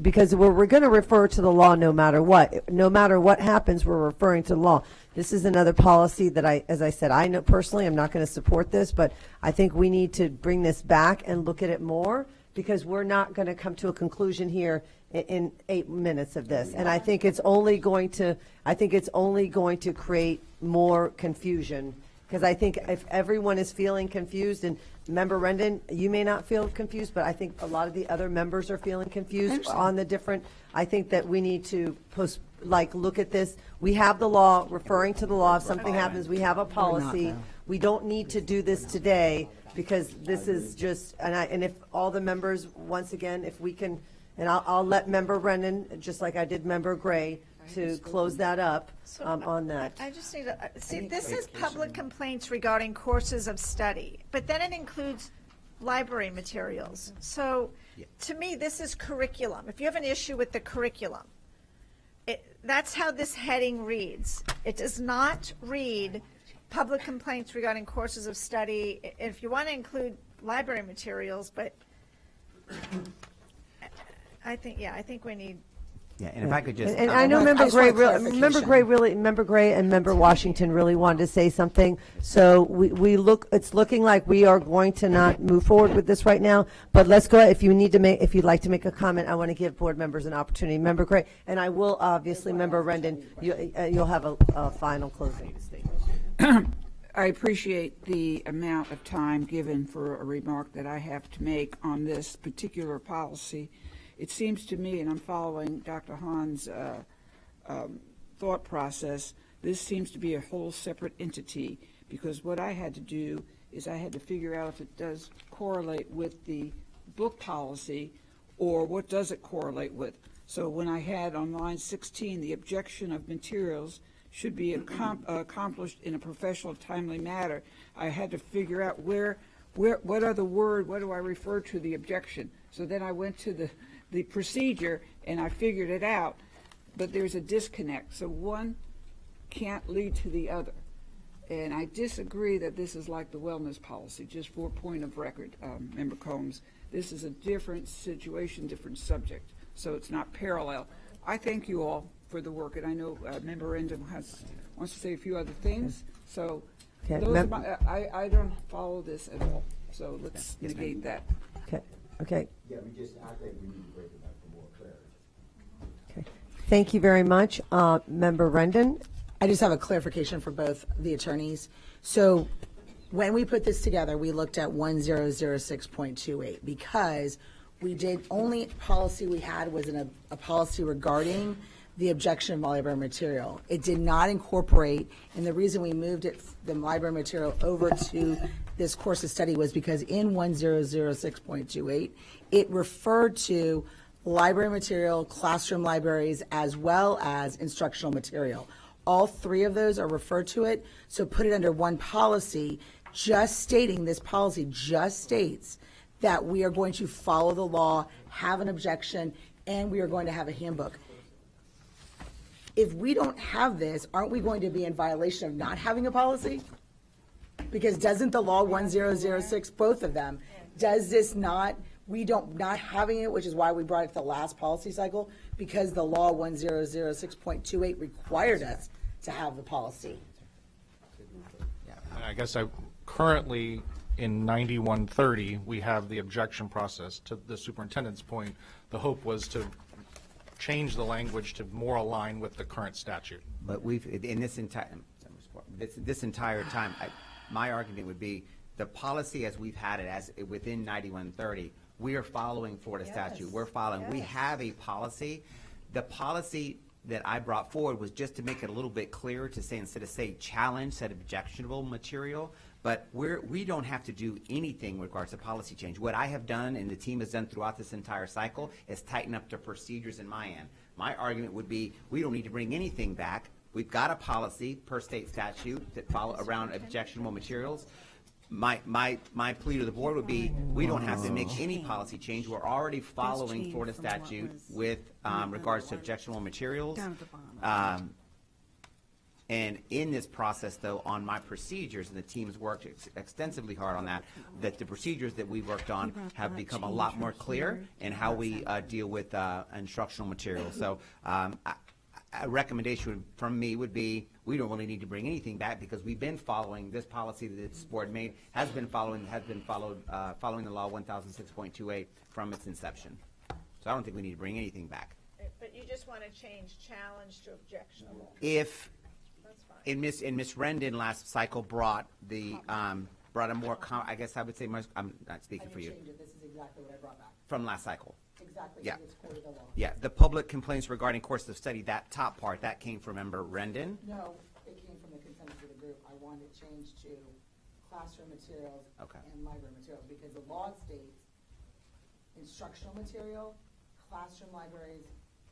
because we're going to refer to the law no matter what. No matter what happens, we're referring to the law. This is another policy that as I said, I know personally I'm not going to support this, but I think we need to bring this back and look at it more, because we're not going to come to a conclusion here in 8 minutes of this. And I think it's only going to create more confusion. Because I think if everyone is feeling confused, and Member Rendon, you may not feel confused, but I think a lot of the other members are feeling confused on the different, I think that we need to look at this. We have the law, referring to the law. If something happens, we have a policy. We don't need to do this today, because this is just, and if all the members, once again, if we can, and I'll let Member Rendon, just like I did Member Gray, to close that up on that. I just need to, see, this is public complaints regarding courses of study, but then it includes library materials. So to me, this is curriculum. If you have an issue with the curriculum, that's how this heading reads. It does not read public complaints regarding courses of study. If you want to include library materials, but I think we need Yeah, and if I could just. And I know Member Gray and Member Washington really wanted to say something. So it's looking like we are going to not move forward with this right now. But let's go, if you'd like to make a comment, I want to give board members an opportunity. Member Gray, and I will obviously, Member Rendon, you'll have a final closing statement. I appreciate the amount of time given for a remark that I have to make on this particular policy. It seems to me, and I'm following Dr. Hahn's thought process, this seems to be a whole separate entity, because what I had to do is I had to figure out if it does correlate with the book policy or what does it correlate with. So when I had on line 16, the objection of materials should be accomplished in a professional, timely manner, I had to figure out what do I refer to the objection? So then I went to the procedure and I figured it out, but there's a disconnect. So one can't lead to the other. And I disagree that this is like the wellness policy, just for point of record, Member Combs. This is a different situation, different subject, so it's not parallel. I thank you all for the work, and I know Member Rendon wants to say a few other things. So Okay. those are I don't follow this at all, so let's negate that. Okay. Yeah, I think we need to break it up for more clarity. Okay. Thank you very much. Member Rendon? I just have a clarification for both the attorneys. So when we put this together, we looked at 1006.28 because only policy we had was a policy regarding the objection of library material. It did not incorporate, and the reason we moved the library material over to this course of study was because in 1006.28, it referred to library material, classroom libraries, as well as instructional material. All three of those are referred to it, so put it under one policy, this policy just states that we are going to follow the law, have an objection, and we are going to have a handbook. If we don't have this, aren't we going to be in violation of not having a policy? Because doesn't the law 1006, both of them, does this not having it, which is why we brought it to the last policy cycle, because the law 1006.28 required us to have the policy. I guess currently in 9130, we have the objection process. To the superintendent's point, the hope was to change the language to more align with the current statute. But in this entire time, my argument would be the policy as we've had it as within 9130, we are following Florida statute. We're following. We have a policy. The policy that I brought forward was just to make it a little bit clearer to say, instead of say challenge, said objectionable material. But we don't have to do anything in regards to policy change. What I have done and the team has done throughout this entire cycle is tighten up the procedures in my end. My argument would be we don't need to bring anything back. We've got a policy per state statute that follow around objectionable materials. My plea to the board would be we don't have to make any policy change. We're already following Florida statute with regards to objectionable materials. And in this process, though, on my procedures, and the team's worked extensively hard on that the procedures that we worked on have become a lot more clear in how we deal with instructional materials. So a recommendation from me would be we don't really need to bring anything back because we've been following this policy that this board made, following the law 1006.28 from its inception. So I don't think we need to bring anything back. But you just want to change challenge to objectionable. If in Miss Rendon last cycle brought a more I guess I would say I'm not speaking for you. This is exactly what I brought back. From last cycle. Exactly. Yeah. It's core to the law. Yeah. The public complaints regarding course of study, that top part, that came from Member Rendon. No, it came from the consensus of the group. I wanted it changed to classroom materials and library materials because the law states instructional material, classroom libraries,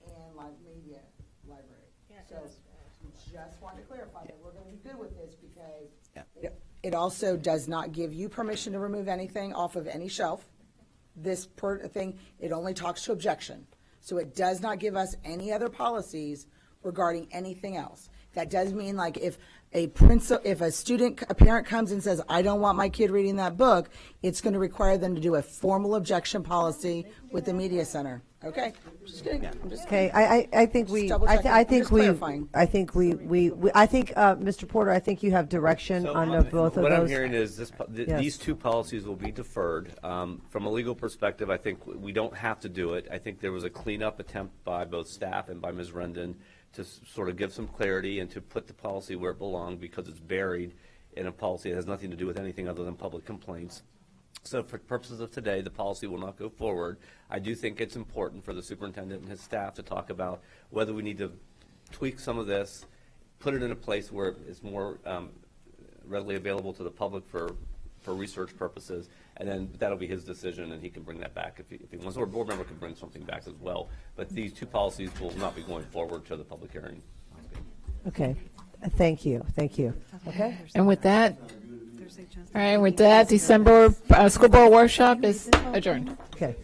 and media library. So just wanted to clarify that we're going to be good with this because it also does not give you permission to remove anything off of any shelf. This thing, it only talks to objection. So it does not give us any other policies regarding anything else. That does mean like if a parent comes and says, I don't want my kid reading that book, it's going to require them to do a formal objection policy with the media center. Okay, just kidding. I'm just Okay, kidding. I think we, Just double I checking. think Just we, clarifying. I think I think, Mr. Porter, I think you have direction on both of What I'm those. hearing is Yes. these two policies will be deferred. From a legal perspective, I think we don't have to do it. I think there was a cleanup attempt by both staff and by Ms. Rendon to sort of give some clarity and to put the policy where it belonged because it's buried in a policy that has nothing to do with anything other than public complaints. So for purposes of today, the policy will not go forward. I do think it's important for the superintendent and his staff to talk about whether we need to tweak some of this, put it in a place where it's more readily available to the public for research purposes, and then that'll be his decision, and he can bring that back if he wants, or a board member can bring something back as well. But these two policies will not be going forward to the public hearing. Okay, thank you, okay? And with that, all right, with that, December school board workshop is adjourned. Okay.